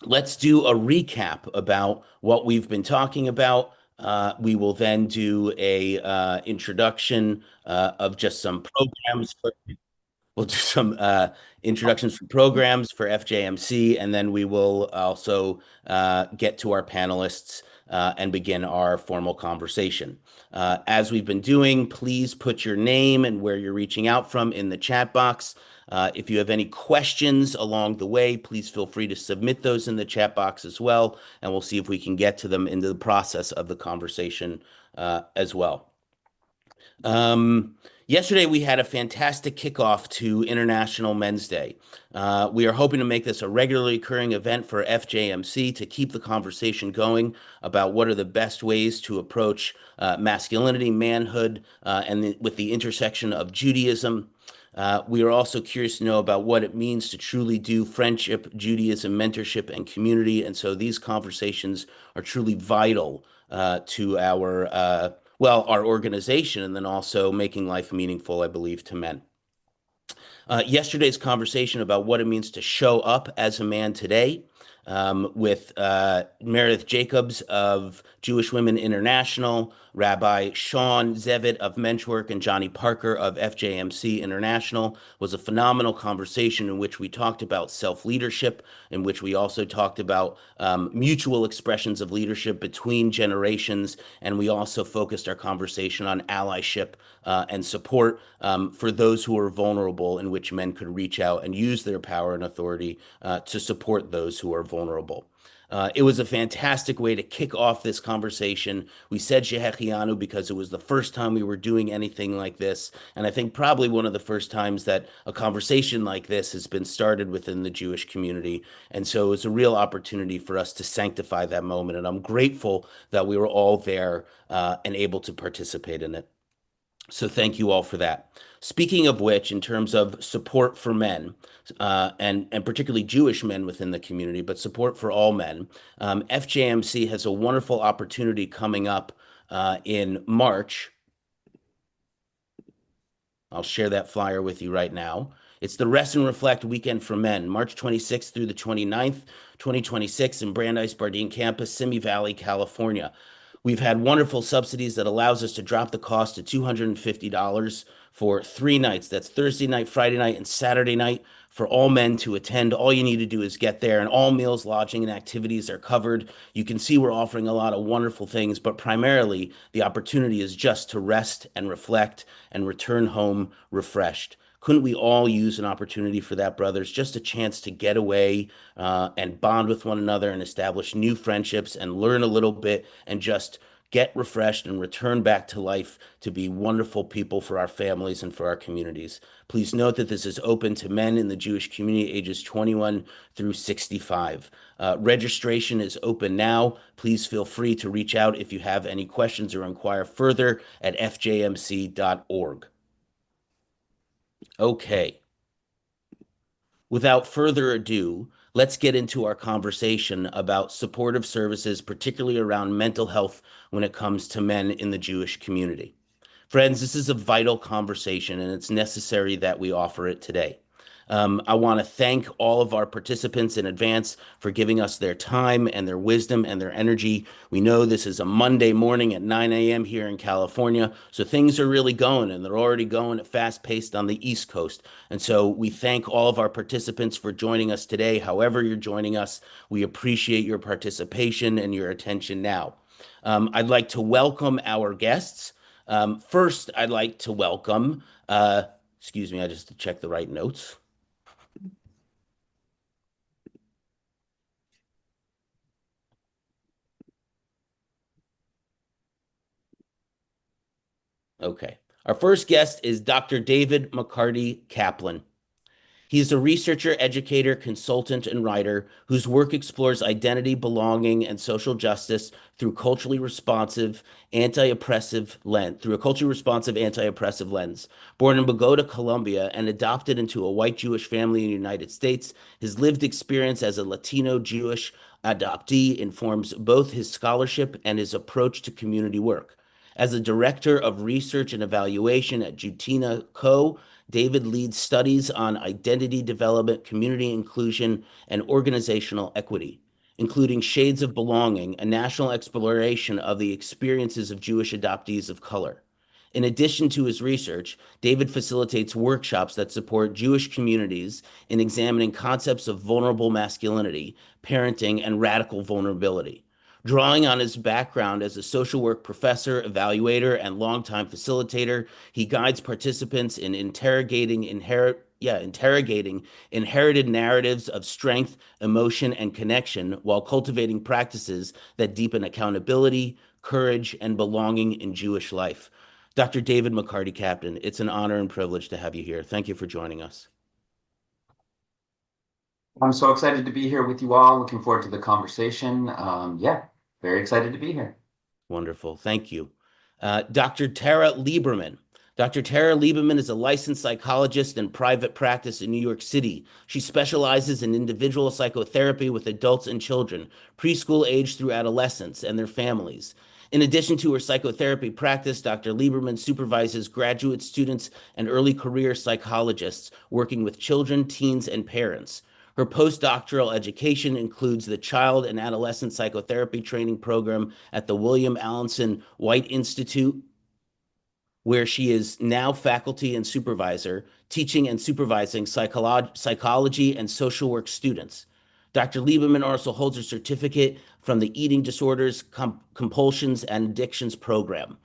Let's do a recap about what we've been talking about. We will then do a introduction of just some programs. We'll do some introductions for programs for FJMC, and then we will also get to our panelists and begin our formal conversation. As we've been doing, please put your name and where you're reaching out from in the chat box. If you have any questions along the way, please feel free to submit those in the chat box as well, and we'll see if we can get to them into the process of the conversation as well. Yesterday, we had a fantastic kickoff to International Men's Day. We are hoping to make this a regularly occurring event for FJMC to keep the conversation going about what are the best ways to approach masculinity, manhood, and with the intersection of Judaism. We are also curious to know about what it means to truly do friendship, Judaism, mentorship, and community. And so these conversations are truly vital to our organization, and then also making life meaningful, I believe, to men. Yesterday's conversation about what it means to show up as a man today with Meredith Jacobs of Jewish Women International, Rabbi Sean Zevit of Menschwork, and Johnny Parker of FJMC International was a phenomenal conversation in which we talked about self-leadership, in which we also talked about mutual expressions of leadership between generations, and we also focused our conversation on allyship and support for those who are vulnerable, in which men could reach out and use their power and authority to support those who are vulnerable. It was a fantastic way to kick off this conversation. We said Shehechianu because it was the first time we were doing anything like this, and I think probably one of the first times that a conversation like this has been started within the Jewish community. And so it was a real opportunity for us to sanctify that moment, and I'm grateful that we were all there and able to participate in it. So thank you all for that. Speaking of which, in terms of support for men, and particularly Jewish men within the community, but support for all men, FJMC has a wonderful opportunity coming up in March. I'll share that flyer with you right now. It's the Rest and Reflect Weekend for Men, March 26th through the 29th, 2026 in Brandeis Bardeen Campus, Simi Valley, California. We've had wonderful subsidies that allows us to drop the cost to $250 for 3 nights. That's Thursday night, Friday night, and Saturday night for all men to attend. All you need to do is get there, and all meals, lodging, and activities are covered. You can see we're offering a lot of wonderful things, but primarily the opportunity is just to rest and reflect and return home refreshed. Couldn't we all use an opportunity for that, brothers? Just a chance to get away and bond with one another and establish new friendships and learn a little bit and just get refreshed and return back to life to be wonderful people for our families and for our communities. Please note that this is open to men in the Jewish community ages 21 through 65. Registration is open now. Please feel free to reach out if you have any questions or inquire further at fjmc.org. Okay. Without further ado, let's get into our conversation about supportive services, particularly around mental health when it comes to men in the Jewish community. Friends, this is a vital conversation, and it's necessary that we offer it today. I want to thank all of our participants in advance for giving us their time and their wisdom and their energy. We know this is a Monday morning at 9 a.m. here in California, so things are really going, and they're already going at fast pace on the East Coast. And so we thank all of our participants for joining us today. However you're joining us, we appreciate your participation and your attention now. I'd like to welcome our guests. First, I'd like to welcome, excuse me, I just checked the right notes. Okay. Our first guest is Dr. David McCarty-Caplan. He's a researcher, educator, consultant, and writer whose work explores identity, belonging, and social justice through a culturally responsive, anti-oppressive lens. Born in Bogota, Colombia, and adopted into a white Jewish family in the United States, his lived experience as a Latino Jewish adoptee informs both his scholarship and his approach to community work. As a director of research and evaluation at Jutina Co., David leads studies on identity development, community inclusion, and organizational equity, including Shades of Belonging, a national exploration of the experiences of Jewish adoptees of color. In addition to his research, David facilitates workshops that support Jewish communities in examining concepts of vulnerable masculinity, parenting, and radical vulnerability. Drawing on his background as a social work professor, evaluator, and longtime facilitator, he guides participants in interrogating inherited narratives of strength, emotion, and connection while cultivating practices that deepen accountability, courage, and belonging in Jewish life. Dr. David McCarty-Caplan, it's an honor and privilege to have you here. Thank you for joining us. I'm so excited to be here with you all. Looking forward to the conversation. Yeah, very excited to be here. Wonderful. Thank you. Dr. Tara Leiberman. Dr. Tara Leiberman is a licensed psychologist in private practice in New York City. She specializes in individual psychotherapy with adults and children, preschool age through adolescents and their families. In addition to her psychotherapy practice, Dr. Leiberman supervises graduate students and early career psychologists working with children, teens, and parents. Her postdoctoral education includes the Child and Adolescent Psychotherapy Training Program at the William Allenson White Institute, where she is now faculty and supervisor, teaching and supervising psychology and social work students. Dr. Leiberman also holds a certificate from the Eating Disorders, Compulsions, and Addictions Program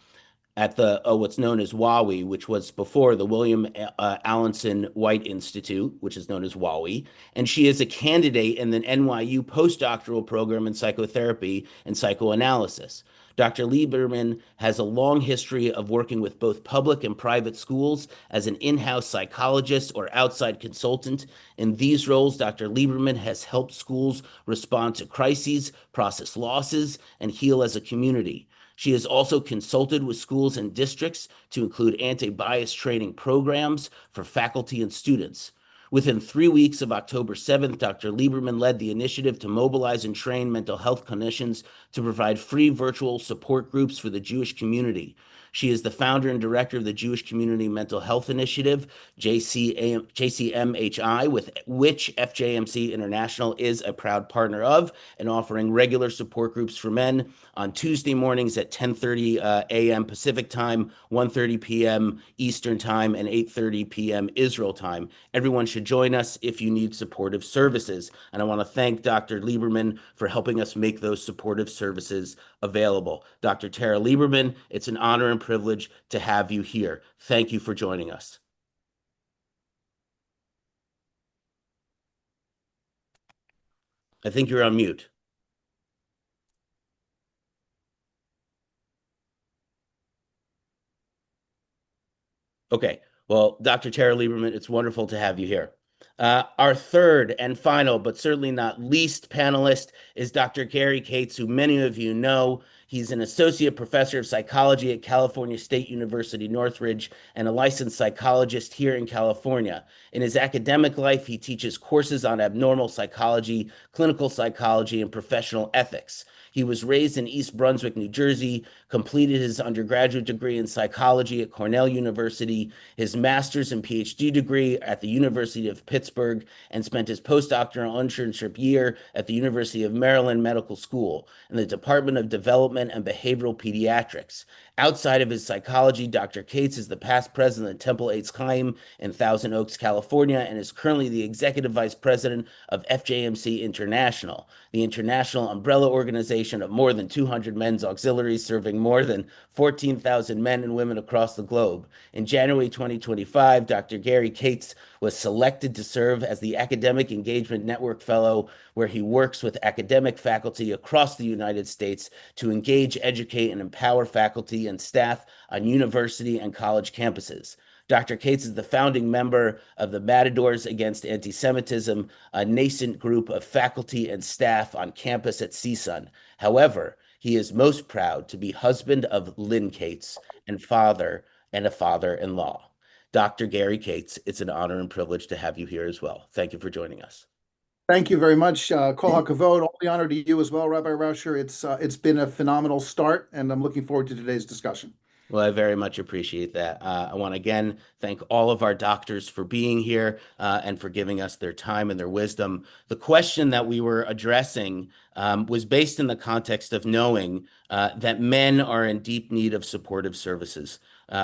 at the what's known as WAWI, which was before the William Allenson White Institute, which is known as WAWI. And she is a candidate in the NYU postdoctoral program in psychotherapy and psychoanalysis. Dr. Leiberman has a long history of working with both public and private schools as an in-house psychologist or outside consultant. In these roles, Dr. Leiberman has helped schools respond to crises, process losses, and heal as a community. She has also consulted with schools and districts to include anti-bias training programs for faculty and students. Within 3 weeks of October 7th, Dr. Leiberman led the initiative to mobilize and train mental health clinicians to provide free virtual support groups for the Jewish community. She is the founder and director of the Jewish Community Mental Health Initiative, JCMHI, with which FJMC International is a proud partner of, and offering regular support groups for men on Tuesday mornings at 10:30 a.m. Pacific time, 1:30 p.m. Eastern time, and 8:30 p.m. Israel time. Everyone should join us if you need supportive services. And I want to thank Dr. Leiberman for helping us make those supportive services available. Dr. Tara Leiberman, it's an honor and privilege to have you here. Thank you for joining us. I think you're on mute. Okay. Well, Dr. Tara Leiberman, it's wonderful to have you here. Our third and final, but certainly not least panelist is Dr. Gary Katz, who many of you know. He's an associate professor of psychology at California State University, Northridge, and a licensed psychologist here in California. In his academic life, he teaches courses on abnormal psychology, clinical psychology, and professional ethics. He was raised in East Brunswick, New Jersey, completed his undergraduate degree in psychology at Cornell University, his master's and PhD degree at the University of Pittsburgh, and spent his postdoctoral internship year at the University of Maryland Medical School in the Department of Development and Behavioral Pediatrics. Outside of his psychology, Dr. Katz is the past president of Temple Eitz Chaim in Thousand Oaks, California, and is currently the executive vice president of FJMC International, the international umbrella organization of more than 200 men's auxiliaries serving more than 14,000 men and women across the globe. In January 2025, Dr. Gary Katz was selected to serve as the Academic Engagement Network Fellow, where he works with academic faculty across the United States to engage, educate, and empower faculty and staff on university and college campuses. Dr. Katz is the founding member of the Matadors Against Anti-Semitism, a nascent group of faculty and staff on campus at CSUN. However, he is most proud to be husband of Lynn Katz and a father-in-law. Dr. Gary Katz, it's an honor and privilege to have you here as well. Thank you for joining us. Thank you very much, Kol HaKavod. All the honor to you as well, Rabbi Rauscher. It's been a phenomenal start, and I'm looking forward to today's discussion. Well, I very much appreciate that. I want to again thank all of our doctors for being here and for giving us their time and their wisdom. The question that we were addressing was based in the context of knowing that men are in deep need of supportive services.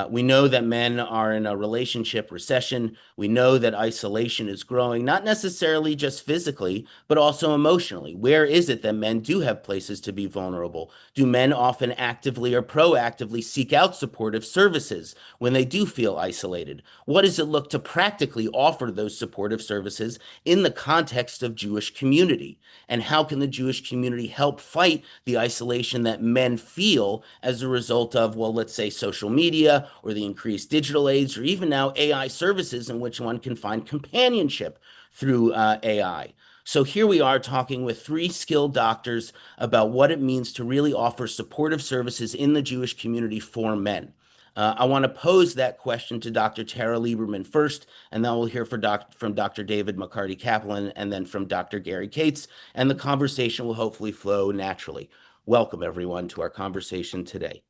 We know that men are in a relationship recession. We know that isolation is growing, not necessarily just physically, but also emotionally. Where is it that men do have places to be vulnerable? Do men often actively or proactively seek out supportive services when they do feel isolated? What does it look to practically offer those supportive services in the context of Jewish community? And how can the Jewish community help fight the isolation that men feel as a result of, well, let's say social media or the increased digital aids or even now AI services in which one can find companionship through AI? So here we are talking with three skilled doctors about what it means to really offer supportive services in the Jewish community for men. I want to pose that question to Dr. Tara Leiberman first, and then we'll hear from Dr. David McCarty-Caplan and then from Dr. Gary Katz, and the conversation will hopefully flow naturally. Welcome, everyone, to our conversation today.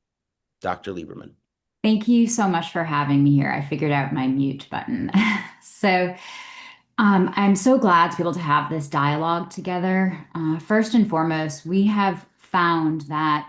Dr. Leiberman. Thank you so much for having me here. I figured out my mute button. So I'm so glad to be able to have this dialogue together. First and foremost, we have found that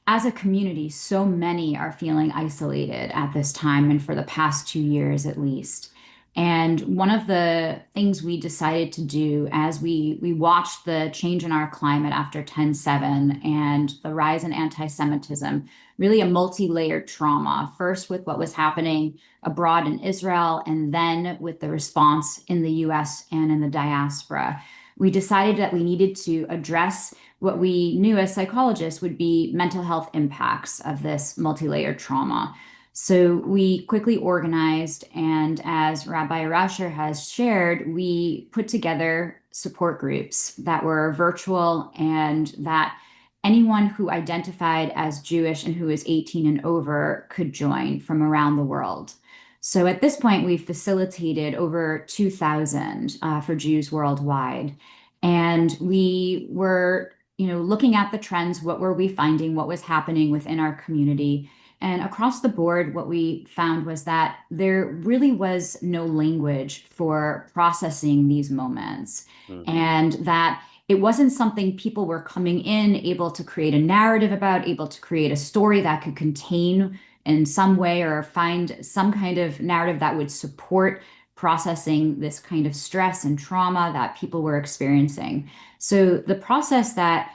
as a community, so many are feeling isolated at this time and for the past 2 years at least. And one of the things we decided to do as we watched the change in our climate after 10/7 and the rise in anti-Semitism, really a multi-layered trauma, first with what was happening abroad in Israel, and then with the response in the US and in the diaspora. We decided that we needed to address what we knew as psychologists would be mental health impacts of this multi-layered trauma. So we quickly organized, and as Rabbi Rasher has shared, we put together support groups that were virtual and that anyone who identified as Jewish and who is 18 and over could join from around the world. So at this point, we've facilitated over 2,000 for Jews worldwide. And we were, looking at the trends, what were we finding, what was happening within our community. And across the board, what we found was that there really was no language for processing these moments, and that it wasn't something people were coming in able to create a narrative about, able to create a story that could contain in some way or find some kind of narrative that would support processing this kind of stress and trauma that people were experiencing. So the process that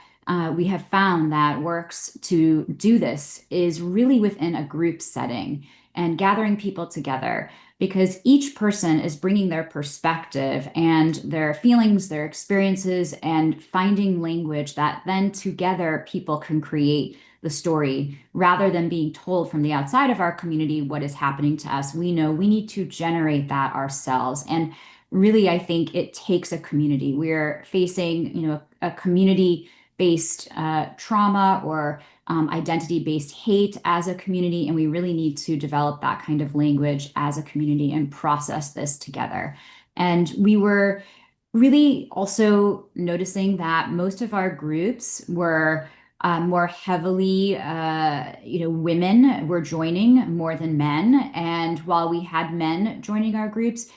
we have found that works to do this is really within a group setting and gathering people together, because each person is bringing their perspective and their feelings, their experiences, and finding language that then together people can create the story rather than being told from the outside of our community what is happening to us. We know we need to generate that ourselves. And really, I think it takes a community. We're facing, a community-based trauma or identity-based hate as a community, and we really need to develop that kind of language as a community and process this together. And we were really also noticing that most of our groups were more heavily, women were joining more than men. And while we had men joining our groups,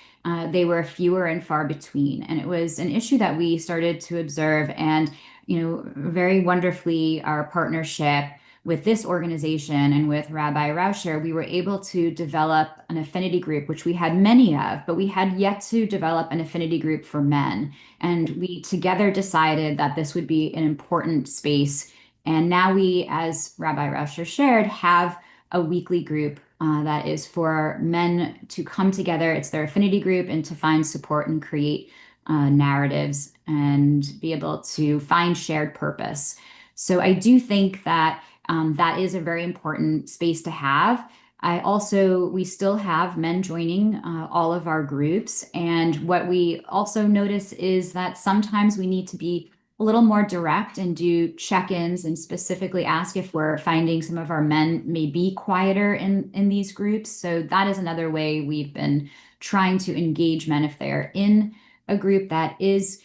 they were fewer and far between. And it was an issue that we started to observe. And very wonderfully, our partnership with this organization and with Rabbi Rauscher, we were able to develop an affinity group, which we had many of, but we had yet to develop an affinity group for men. And we together decided that this would be an important space. And now we, as Rabbi Rauscher shared, have a weekly group that is for men to come together. It's their affinity group, and to find support and create narratives and be able to find shared purpose. So I do think that that is a very important space to have. We still have men joining all of our groups. And what we also notice is that sometimes we need to be a little more direct and do check-ins and specifically ask if we're finding some of our men may be quieter in these groups. So that is another way we've been trying to engage men if they're in a group that is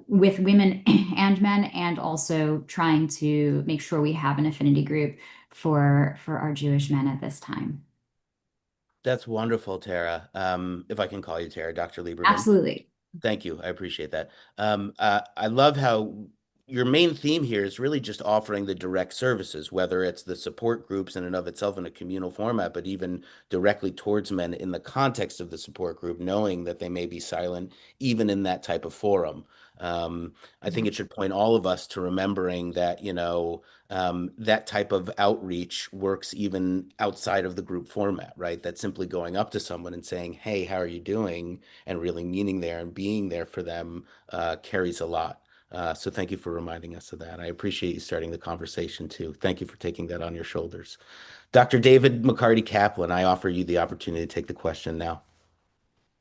with women and men, and also trying to make sure we have an affinity group for our Jewish men at this time. That's wonderful, Tara. If I can call you Tara, Dr. Lieberman. Absolutely. Thank you. I appreciate that. I love how your main theme here is really just offering the direct services, whether it's the support groups in and of itself in a communal format, but even directly towards men in the context of the support group, knowing that they may be silent even in that type of forum. I think it should point all of us to remembering that, that type of outreach works even outside of the group format, right? That simply going up to someone and saying, "Hey, how are you doing?" and really meaning there and being there for them carries a lot. So thank you for reminding us of that. I appreciate you starting the conversation too. Thank you for taking that on your shoulders. Dr. David McCarty-Kaplan, I offer you the opportunity to take the question now.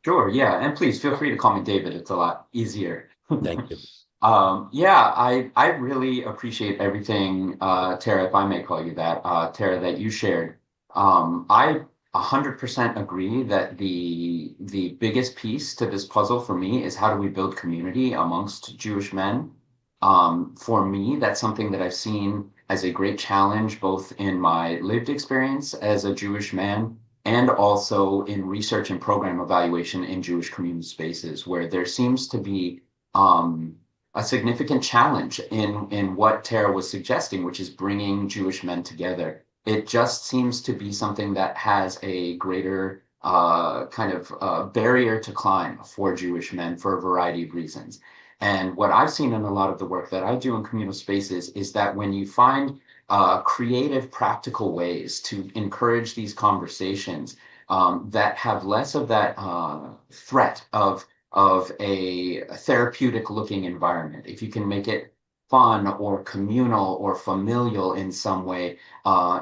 Sure, yeah, and please feel free to call me David. It's a lot easier. Thank you. Yeah, I really appreciate everything, Tara, if I may call you that, Tara, that you shared. I 100% agree that the biggest piece to this puzzle for me is how do we build community amongst Jewish men? For me, that's something that I've seen as a great challenge, both in my lived experience as a Jewish man and also in research and program evaluation in Jewish community spaces, where there seems to be a significant challenge in what Tara was suggesting, which is bringing Jewish men together. It just seems to be something that has a greater barrier to climb for Jewish men for a variety of reasons. And what I've seen in a lot of the work that I do in communal spaces is that when you find creative, practical ways to encourage these conversations that have less of that threat of a therapeutic looking environment. If you can make it fun or communal or familial in some way,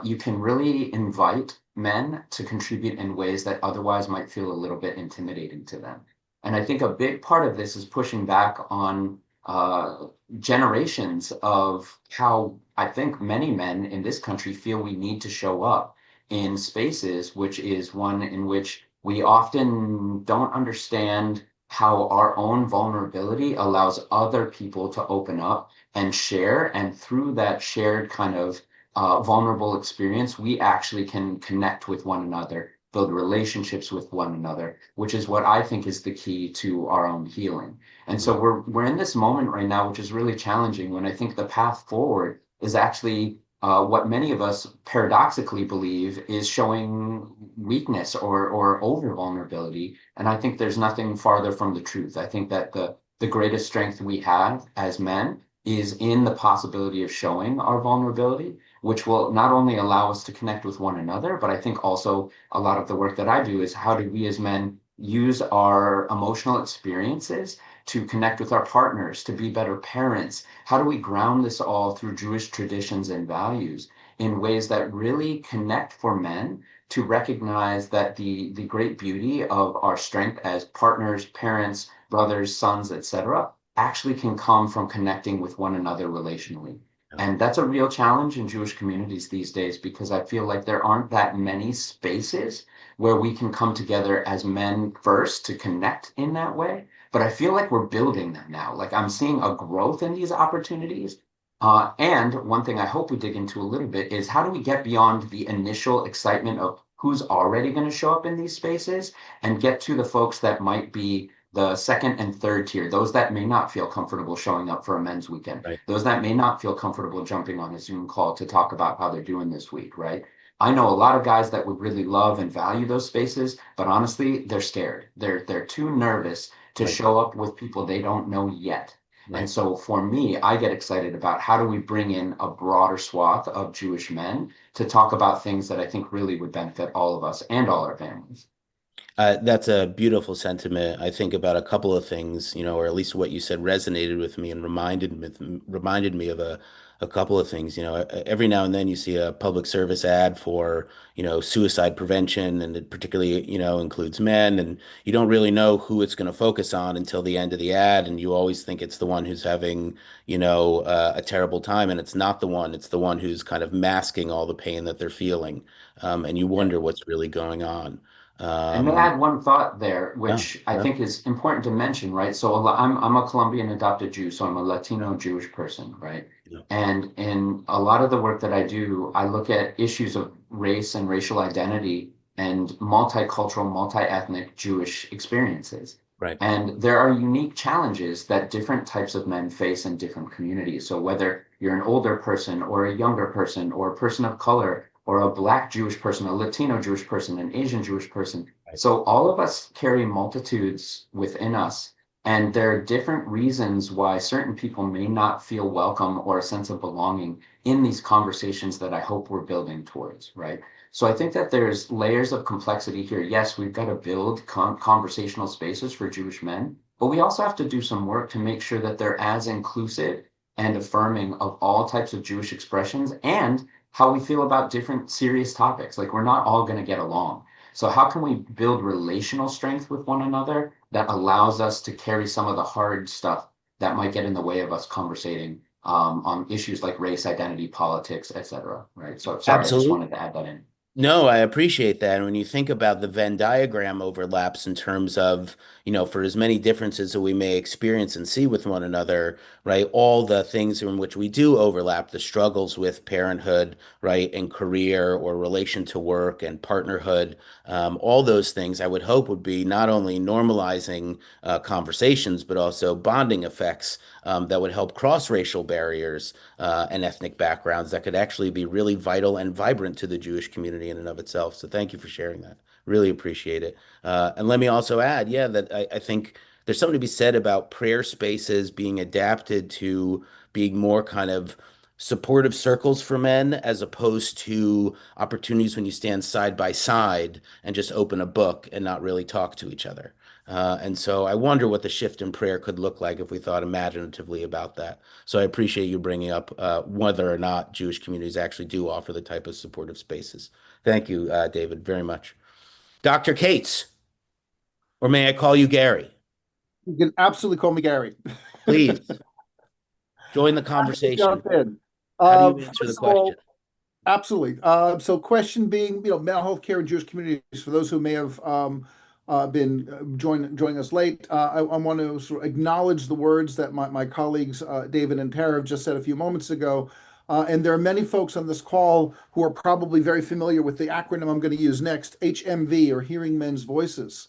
you can really invite men to contribute in ways that otherwise might feel a little bit intimidating to them. And I think a big part of this is pushing back on generations of how I think many men in this country feel we need to show up in spaces, which is one in which we often don't understand how our own vulnerability allows other people to open up and share. And through that shared kind of vulnerable experience, we actually can connect with one another, build relationships with one another, which is what I think is the key to our own healing. And so we're in this moment right now, which is really challenging when I think the path forward is actually what many of us paradoxically believe is showing weakness or over vulnerability. And I think there's nothing farther from the truth. I think that the greatest strength we have as men is in the possibility of showing our vulnerability, which will not only allow us to connect with one another, but I think also a lot of the work that I do is how do we as men use our emotional experiences to connect with our partners, to be better parents? How do we ground this all through Jewish traditions and values in ways that really connect for men to recognize that the great beauty of our strength as partners, parents, brothers, sons, etc., actually can come from connecting with one another relationally. And that's a real challenge in Jewish communities these days because I feel like there aren't that many spaces where we can come together as men first to connect in that way. But I feel like we're building them now. Like I'm seeing a growth in these opportunities. And one thing I hope we dig into a little bit is how do we get beyond the initial excitement of who's already going to show up in these spaces and get to the folks that might be the second and third tier, those that may not feel comfortable showing up for a men's weekend, Right. those that may not feel comfortable jumping on a Zoom call to talk about how they're doing this week, right? I know a lot of guys that would really love and value those spaces, but honestly, they're scared. They're too nervous to Right. show up with people they don't know yet. And Right. so for me, I get excited about how do we bring in a broader swath of Jewish men to talk about things that I think really would benefit all of us and all our families. That's a beautiful sentiment. I think about a couple of things, or at least what you said resonated with me and reminded me of a couple of things. Every now and then you see a public service ad for, suicide prevention, and it particularly, includes men, and you don't really know who it's going to focus on until the end of the ad, and you always think it's the one who's having, a terrible time, and it's not the one. It's the one who's kind of masking all the pain that they're feeling, and you Yeah. wonder what's really going on. And may I add one thought there, Yeah, which I yeah, think is important to mention, right? So I'm a Colombian adopted Jew, so I'm a Latino Jewish person, right? yeah, And in a lot of the work that I do, I look at issues of race and racial identity and multicultural, multi-ethnic Jewish experiences. right. And there are unique challenges that different types of men face in different communities. So whether you're an older person or a younger person or a person of color or a Black Jewish person, a Latino Jewish person, an Asian Jewish person. Right. So all of us carry multitudes within us. And there are different reasons why certain people may not feel welcome or a sense of belonging in these conversations that I hope we're building towards, right? So I think that there's layers of complexity here. Yes, we've got to build conversational spaces for Jewish men, but we also have to do some work to make sure that they're as inclusive and affirming of all types of Jewish expressions and how we feel about different serious topics. Like we're not all going to get along. So how can we build relational strength with one another that allows us to carry some of the hard stuff that might get in the way of us conversating on issues like race, identity, politics, etc. Right. So sorry, I just Absolutely. wanted to add that in. No, I appreciate that. And when you think about the Venn diagram overlaps in terms of, for as many differences that we may experience and see with one another, right? All the things in which we do overlap, the struggles with parenthood, right? And career or relation to work and partnerhood, all those things I would hope would be not only normalizing conversations, but also bonding effects that would help cross racial barriers and ethnic backgrounds that could actually be really vital and vibrant to the Jewish community in and of itself. So thank you for sharing that. Really appreciate it. And let me also add, yeah, that I think there's something to be said about prayer spaces being adapted to being more kind of supportive circles for men as opposed to opportunities when you stand side by side and just open a book and not really talk to each other. And so I wonder what the shift in prayer could look like if we thought imaginatively about that. So I appreciate you bringing up whether or not Jewish communities actually do offer the type of supportive spaces. Thank you, David, very much. Dr. Cates, or may I call you Gary? You can absolutely call me Gary. Please join the Happy to conversation. jump in. How do you answer the First of question? all, absolutely. So question being, mental health care in Jewish communities, for those who may have been joining us late, I want to sort of acknowledge the words that my colleagues, David and Tara, have just said a few moments ago. And there are many folks on this call who are probably very familiar with the acronym I'm going to use next, HMV, or Hearing Men's Voices,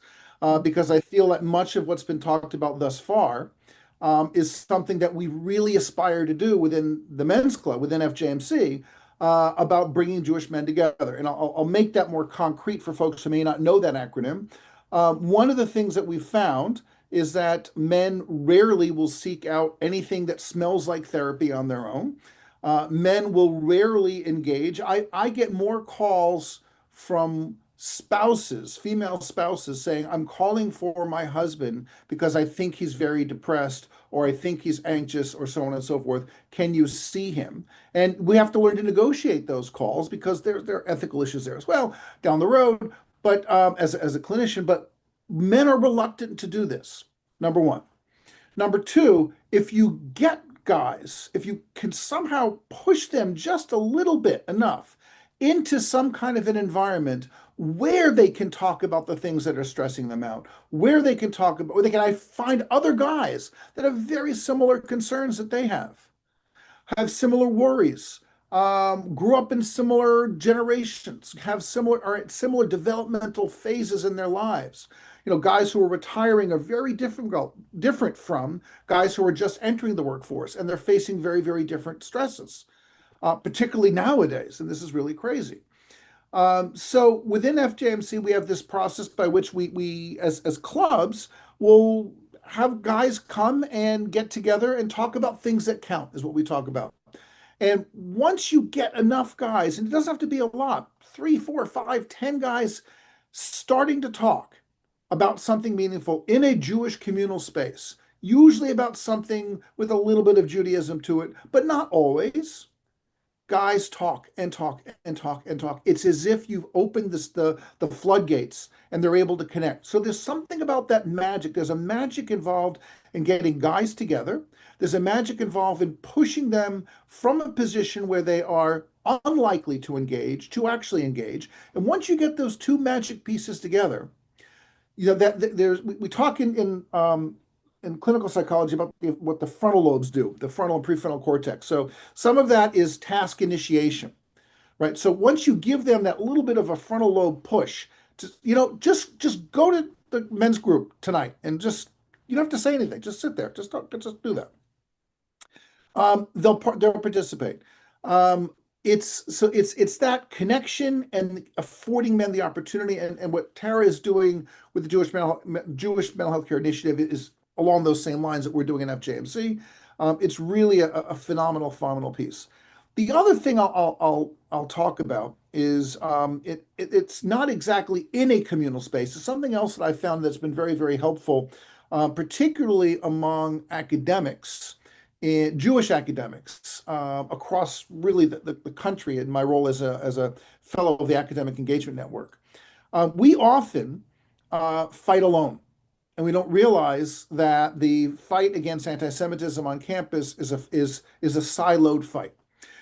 because I feel that much of what's been talked about thus far is something that we really aspire to do within the men's club, within FJMC, about bringing Jewish men together. And I'll make that more concrete for folks who may not know that acronym. One of the things that we've found is that men rarely will seek out anything that smells like therapy on their own. Men will rarely engage. I get more calls from spouses, female spouses, saying, I'm calling for my husband because I think he's very depressed or I think he's anxious or so on and so forth. Can you see him? And we have to learn to negotiate those calls because there are ethical issues there as well down the road. But as a clinician, but men are reluctant to do this, number one. Number two, if you get guys, if you can somehow push them just a little bit enough into some kind of an environment where they can talk about the things that are stressing them out, where they can talk about, where they can find other guys that have very similar concerns that they have similar worries, grew up in similar generations, have similar or at similar developmental phases in their lives. Guys who are retiring are very different from guys who are just entering the workforce, and they're facing very, very different stresses, particularly nowadays. And this is really crazy. So within FJMC, we have this process by which we as clubs will have guys come and get together and talk about things that count, is what we talk about. And once you get enough guys, and it doesn't have to be a lot, 3, 4, 5, 10 guys starting to talk about something meaningful in a Jewish communal space, usually about something with a little bit of Judaism to it, but not always. Guys talk and talk and talk and talk. It's as if you've opened the floodgates and they're able to connect. So there's something about that magic. There's a magic involved in getting guys together. There's a magic involved in pushing them from a position where they are unlikely to engage to actually engage. And once you get those two magic pieces together, there's we talk in clinical psychology about what the frontal lobes do, the frontal and prefrontal cortex. So some of that is task initiation, right? So once you give them that little bit of a frontal lobe push, just go to the men's group tonight and just you don't have to say anything. Just sit there. Just do that. They'll participate. It's that connection and affording men the opportunity, and what Tara is doing with the Jewish Mental Health Care Initiative is along those same lines that we're doing in FJMC. It's really a phenomenal piece. The other thing I'll talk about is it's not exactly in a communal space. It's something else that I found that's been very helpful, particularly among academics. Jewish academics across really the country in my role as a fellow of the Academic Engagement Network. We often fight alone, and we don't realize that the fight against anti-Semitism on campus is a siloed fight.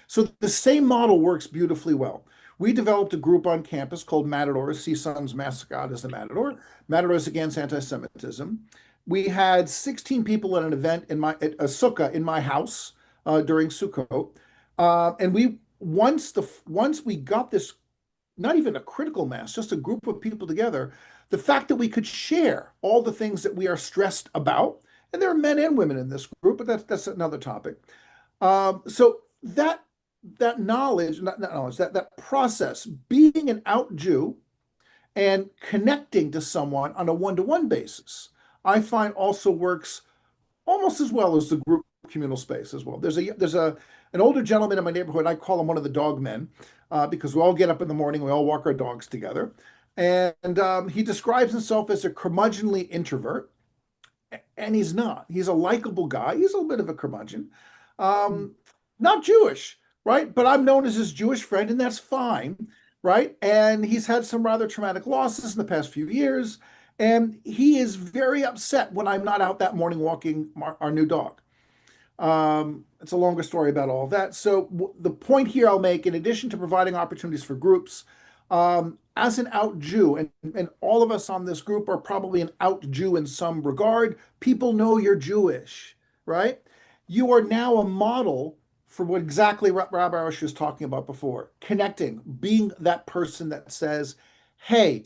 So the same model works beautifully well. We developed a group on campus called Matadors. CSUN's mascot is the Matador. Matadors Against Anti-Semitism. We had 16 people at an event at a sukkah in my house during Sukkot, and once we got this, not even a critical mass, just a group of people together, the fact that we could share all the things that we are stressed about, and there are men and women in this group, but that's another topic. So that knowledge, not knowledge, that process, being an out Jew and connecting to someone on a one-to-one basis, I find also works almost as well as the group communal space as well. There's an older gentleman in my neighborhood. I call him one of the dog men because we all get up in the morning, we all walk our dogs together, and he describes himself as a curmudgeonly introvert, and he's not. He's a likable guy. He's a little bit of a curmudgeon, not Jewish, right? But I'm known as his Jewish friend, and that's fine, right? And he's had some rather traumatic losses in the past few years. And he is very upset when I'm not out that morning walking our new dog. It's a longer story about all of that. So the point here I'll make, in addition to providing opportunities for groups, as an out Jew, and all of us on this group are probably an out Jew in some regard, people know you're Jewish, right? You are now a model for what exactly Rabbi Arush was talking about before, connecting, being that person that says, hey,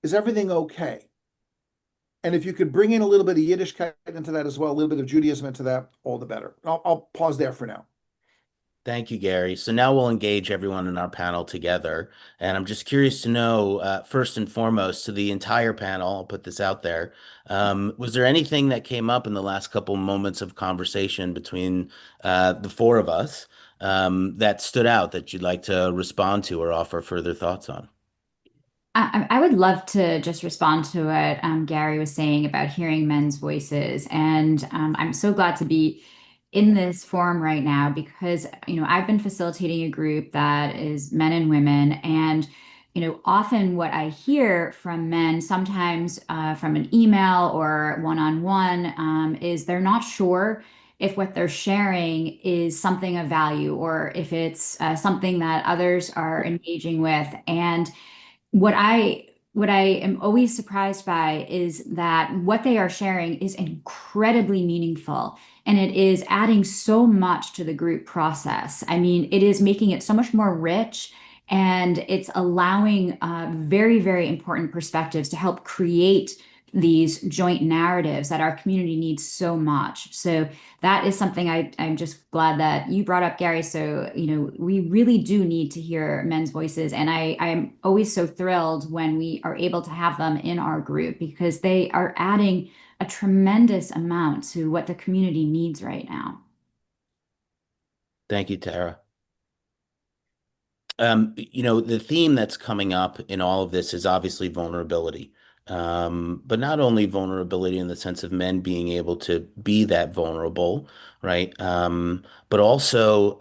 is everything okay? And if you could bring in a little bit of Yiddishkeit into that as well, a little bit of Judaism into that, all the better. I'll pause there for now. Thank you, Gary. So now we'll engage everyone in our panel together. And I'm just curious to know, first and foremost, to the entire panel, I'll put this out there. Was there anything that came up in the last couple moments of conversation between the four of us that stood out that you'd like to respond to or offer further thoughts on? I would love to just respond to what Gary was saying about hearing men's voices. And I'm so glad to be in this forum right now because, I've been facilitating a group that is men and women. And, often what I hear from men, sometimes from an email or one-on-one, is they're not sure if what they're sharing is something of value or if it's something that others are engaging with. And what I am always surprised by is that what they are sharing is incredibly meaningful and it is adding so much to the group process. I mean, it is making it so much more rich and it's allowing very important perspectives to help create these joint narratives that our community needs so much. So that is something I'm just glad that you brought up, Gary. So, we really do need to hear men's voices. And I'm always so thrilled when we are able to have them in our group because they are adding a tremendous amount to what the community needs right now. Thank you, Tara. The theme that's coming up in all of this is obviously vulnerability. But not only vulnerability in the sense of men being able to be that vulnerable, right? But also,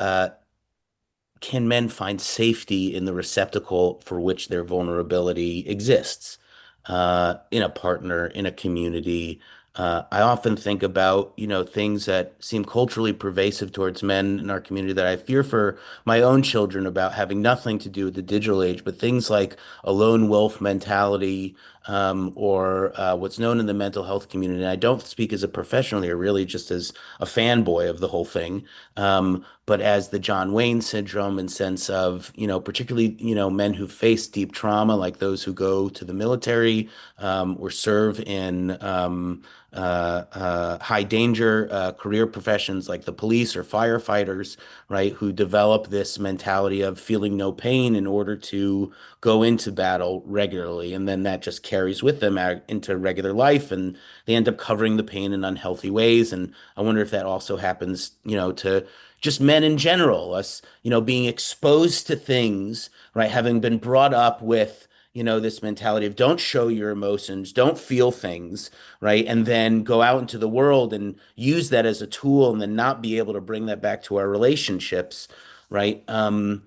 can men find safety in the receptacle for which their vulnerability exists, in a partner, in a community, I often think about, things that seem culturally pervasive towards men in our community that I fear for my own children about having nothing to do with the digital age, but things like a lone wolf mentality, or what's known in the mental health community. And I don't speak as a professional here, really just as a fanboy of the whole thing, but as the John Wayne syndrome in sense of, particularly, men who face deep trauma, like those who go to the military, or serve in high danger career professions like the police or firefighters, right, who develop this mentality of feeling no pain in order to go into battle regularly. And then that just carries with them into regular life, and they end up covering the pain in unhealthy ways. And I wonder if that also happens, to just men in general, us, being exposed to things, right, having been brought up with, this mentality of don't show your emotions, don't feel things, right? And then go out into the world and use that as a tool and then not be able to bring that back to our relationships, right? And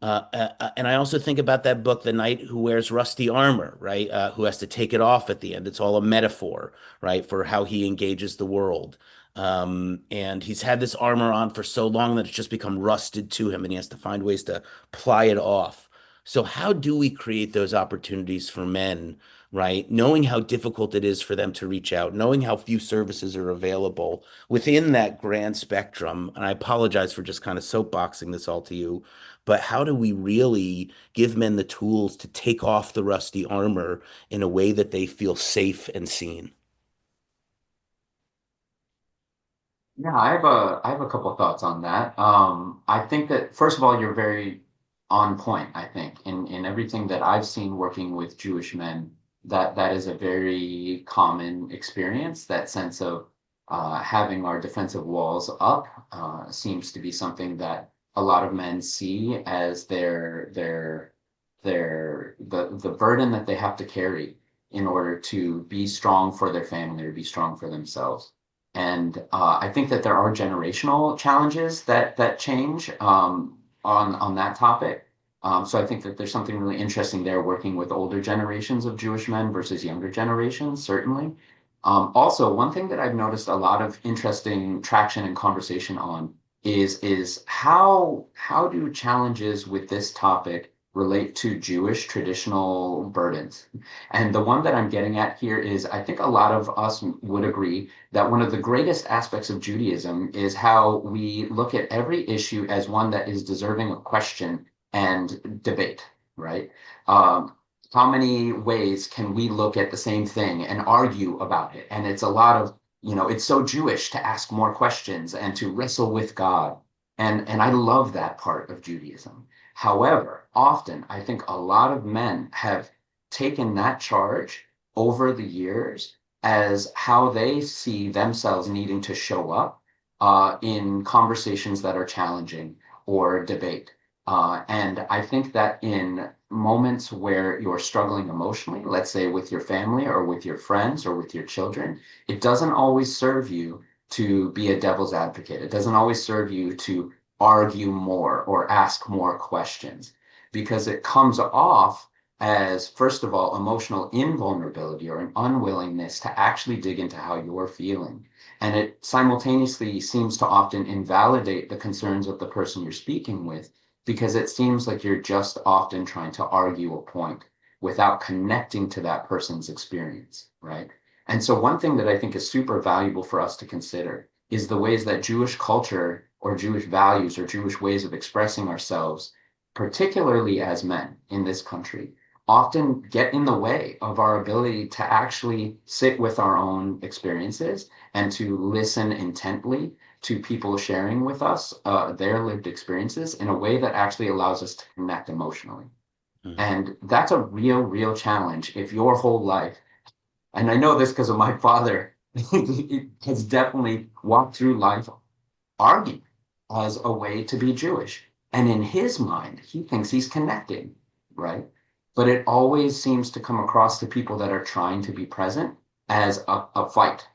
I also think about that book, The Knight Who Wears Rusty Armor, right? Who has to take it off at the end. It's all a metaphor, right, for how he engages the world. And he's had this armor on for so long that it's just become rusted to him, and he has to find ways to ply it off. So, how do we create those opportunities for men, right? Knowing how difficult it is for them to reach out, knowing how few services are available within that grand spectrum. And I apologize for just kind of soapboxing this all to you, but how do we really give men the tools to take off the rusty armor in a way that they feel safe and seen? Yeah, I have a couple thoughts on that. I think that first of all, you're very on point, I think, in everything that I've seen working with Jewish men, that is a very common experience. That sense of having our defensive walls up seems to be something that a lot of men see as the burden that they have to carry in order to be strong for their family or be strong for themselves. And I think that there are generational challenges that change on that topic. So I think that there's something really interesting there working with older generations of Jewish men versus younger generations, certainly. Also, one thing that I've noticed a lot of interesting traction and conversation on is how do challenges with this topic relate to Jewish traditional burdens? And the one that I'm getting at here is I think a lot of us would agree that one of the greatest aspects of Judaism is how we look at every issue as one that is deserving of question and debate, right? How many ways can we look at the same thing and argue about it? And it's a lot of, it's so Jewish to ask more questions and to wrestle with God. And I love that part of Judaism. However, often I think a lot of men have taken that charge over the years as how they see themselves needing to show up in conversations that are challenging or debate. And I think that in moments where you're struggling emotionally, let's say with your family or with your friends or with your children, it doesn't always serve you to be a devil's advocate. It doesn't always serve you to argue more or ask more questions because it comes off as, first of all, emotional invulnerability or an unwillingness to actually dig into how you're feeling. And it simultaneously seems to often invalidate the concerns of the person you're speaking with because it seems like you're just often trying to argue a point without connecting to that person's experience, right? And so one thing that I think is super valuable for us to consider is the ways that Jewish culture or Jewish values or Jewish ways of expressing ourselves, particularly as men in this country, often get in the way of our ability to actually sit with our own experiences and to listen intently to people sharing with us their lived experiences in a way that actually allows us to connect emotionally. Mhm. And that's a real, real challenge if your whole life, and I know this because of my father, has definitely walked through life arguing as a way to be Jewish. And in his mind, he thinks he's connecting, right? But it always seems to come across to people that are trying to be present as a fight.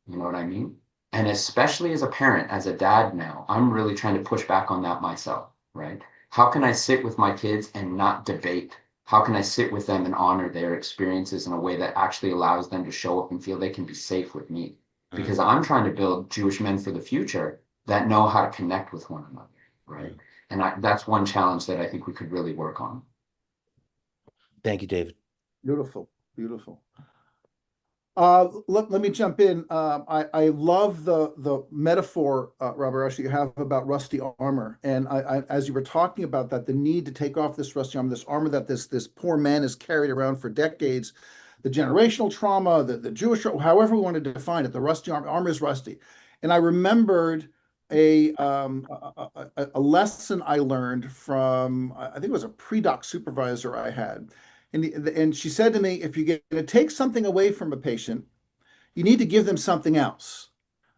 You know what I mean? And especially as a parent, as a dad now, I'm really trying to push back on that myself, right? How can I sit with my kids and not debate how can I sit with them and honor their experiences in a way that actually allows them to show up and feel they can be safe with me? Because I'm trying to build Jewish men for the future that know how to connect with one another, right? And that's one challenge that I think we could really work on. Thank you, David. Beautiful, beautiful. Let me jump in. I love the metaphor, Robert, actually you have about rusty armor. And as you were talking about that, the need to take off this rusty armor, this armor that this poor man has carried around for decades, the generational trauma, the Jewish, however we want to define it, the rusty armor is rusty. And I remembered a lesson I learned from, I think it was a pre-doc supervisor I had. And she said to me, if you're going to take something away from a patient, you need to give them something else,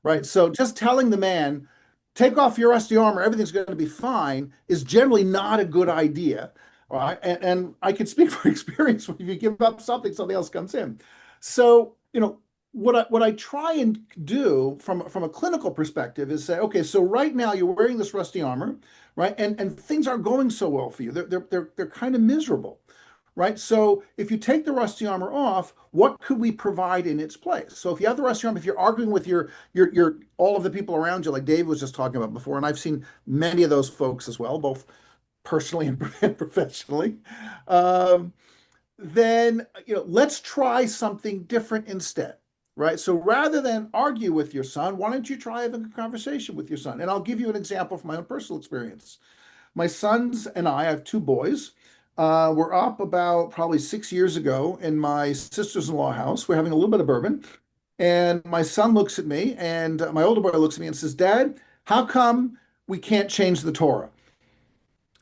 right? So just telling the man, take off your rusty armor, everything's going to be fine, is generally not a good idea, right? And I can speak from experience. When you give up something, something else comes in. So, what I try and do from a clinical perspective is say, okay, so right now you're wearing this rusty armor, right? And things aren't going so well for you. They're kind of miserable. Right. So if you take the rusty armor off, what could we provide in its place? So if you have the rusty armor, if you're arguing with your all of the people around you, like Dave was just talking about before, and I've seen many of those folks as well, both personally and professionally, then let's try something different instead. Right. So rather than argue with your son, why don't you try having a conversation with your son? And I'll give you an example from my own personal experience. My sons and I have two boys. We're up about probably 6 years ago in my sister's-in-law house. We're having a little bit of bourbon. And my son looks at me, and my older boy looks at me and says, Dad, how come we can't change the Torah?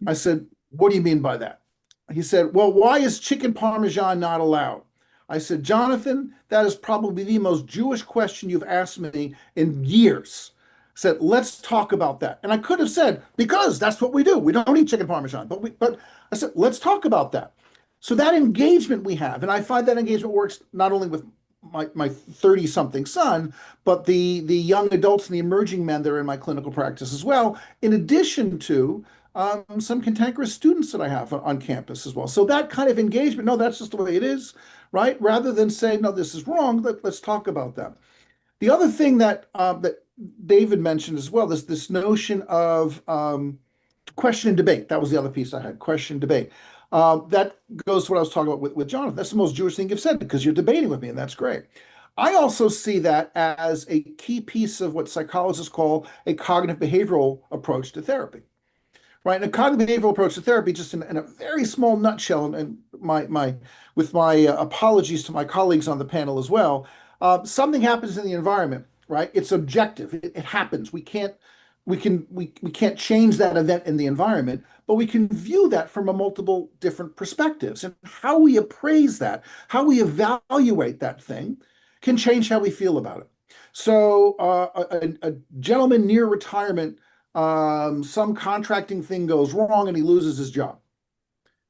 I said, what do you mean by that? He said, well, why is chicken parmesan not allowed? I said, Jonathan, that is probably the most Jewish question you've asked me in years. I said, let's talk about that. And I could have said, because that's what we do. We don't eat chicken parmesan. But I said, let's talk about that. So that engagement we have, and I find that engagement works not only with my 30-something son, but the young adults and the emerging men that are in my clinical practice as well, in addition to some cantankerous students that I have on campus as well. So that kind of engagement, no, that's just the way it is, right? Rather than saying, no, this is wrong, let's talk about that. The other thing that David mentioned as well, this notion of question and debate. That was the other piece I had, question and debate. That goes to what I was talking about with Jonathan. That's the most Jewish thing you've said, because you're debating with me, and that's great. I also see that as a key piece of what psychologists call a cognitive behavioral approach to therapy. Right, and a cognitive behavioral approach to therapy, just in a very small nutshell, and with my apologies to my colleagues on the panel as well, something happens in the environment, right? It's objective. It happens. We can't change that event in the environment, but we can view that from a multiple different perspectives. And how we appraise that, how we evaluate that thing, can change how we feel about it. So a gentleman near retirement, some contracting thing goes wrong and he loses his job.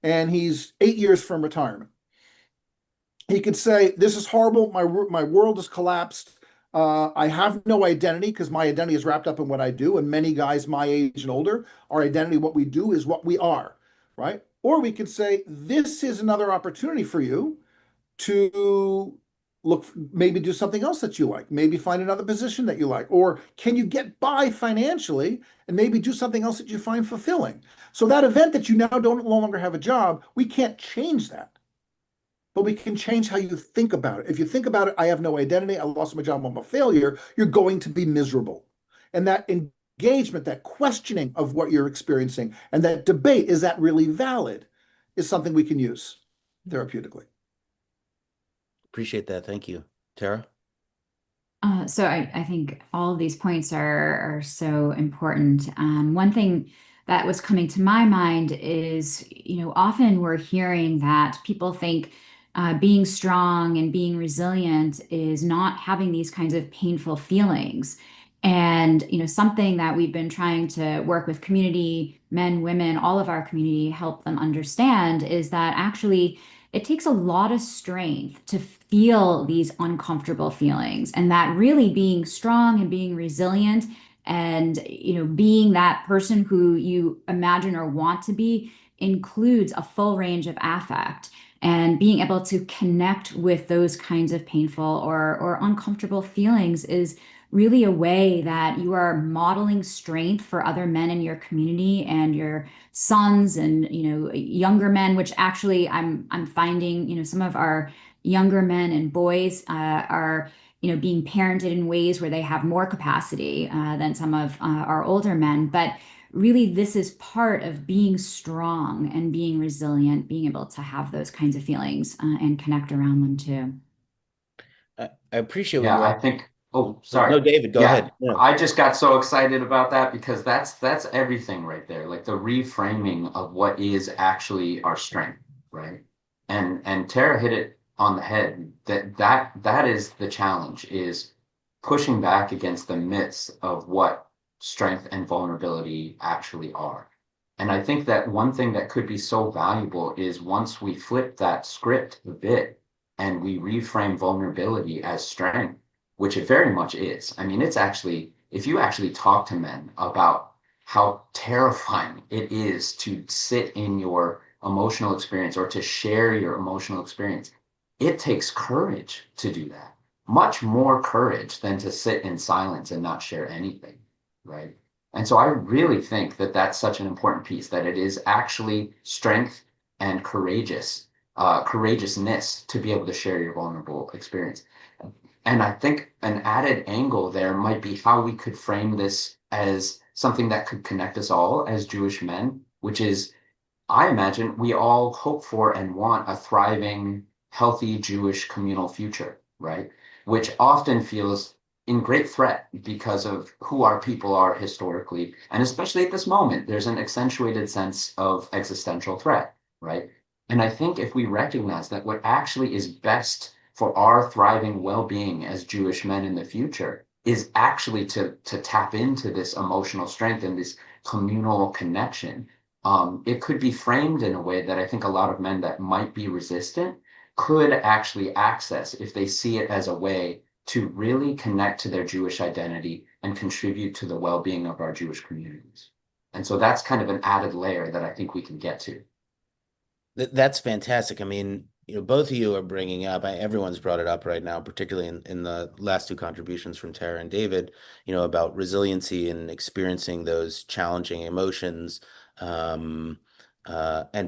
And he's 8 years from retirement. He could say, this is horrible. My world has collapsed. I have no identity, because my identity is wrapped up in what I do. And many guys my age and older, our identity, what we do, is what we are, right? Or we could say, this is another opportunity for you to look, maybe do something else that you like, maybe find another position that you like, or can you get by financially and maybe do something else that you find fulfilling? So that event that you now no longer have a job, we can't change that. But we can change how you think about it. If you think about it, I have no identity, I lost my job, I'm a failure, you're going to be miserable. And that engagement, that questioning of what you're experiencing, and that debate, is that really valid, is something we can use therapeutically. Appreciate that. Thank you. Tara? So I think all of these points are so important. One thing that was coming to my mind is, often we're hearing that people think being strong and being resilient is not having these kinds of painful feelings. And, something that we've been trying to work with community, men, women, all of our community, help them understand, is that actually it takes a lot of strength to feel these uncomfortable feelings, and that really being strong and being resilient and, being that person who you imagine or want to be includes a full range of affect. And being able to connect with those kinds of painful or uncomfortable feelings is really a way that you are modeling strength for other men in your community and your sons and younger men, which actually I'm finding some of our younger men and boys are being parented in ways where they have more capacity than some of our older men. But really, this is part of being strong and being resilient, being able to have those kinds of feelings and connect around them too. I appreciate what Yeah, you I all. think, oh, No, sorry. David, go Yeah, ahead. No. I just got so excited about that because that's everything right there. Like the reframing of what is actually our strength, right? And Tara hit it on the head. That is the challenge, is pushing back against the myths of what strength and vulnerability actually are. And I think that one thing that could be so valuable is once we flip that script a bit and we reframe vulnerability as strength, which it very much is. I mean, it's actually, if you actually talk to men about how terrifying it is to sit in your emotional experience or to share your emotional experience, it takes courage to do that. Much more courage than to sit in silence and not share anything, right? And so I really think that that's such an important piece, that it is actually strength and courageousness to be able to share your vulnerable experience. And I think an added angle there might be how we could frame this as something that could connect us all as Jewish men, which is, I imagine we all hope for and want a thriving, healthy Jewish communal future, right? Which often feels in great threat because of who our people are historically. And especially at this moment, there's an accentuated sense of existential threat, right? And I think if we recognize that what actually is best for our thriving well-being as Jewish men in the future is actually to tap into this emotional strength and this communal connection, it could be framed in a way that I think a lot of men that might be resistant could actually access if they see it as a way to really connect to their Jewish identity and contribute to the well-being of our Jewish communities. And so that's kind of an added layer that I think we can get to. That's fantastic. I mean, both of you are bringing up, everyone's brought it up right now, particularly in the last two contributions from Tara and David, about resiliency and experiencing those challenging emotions, and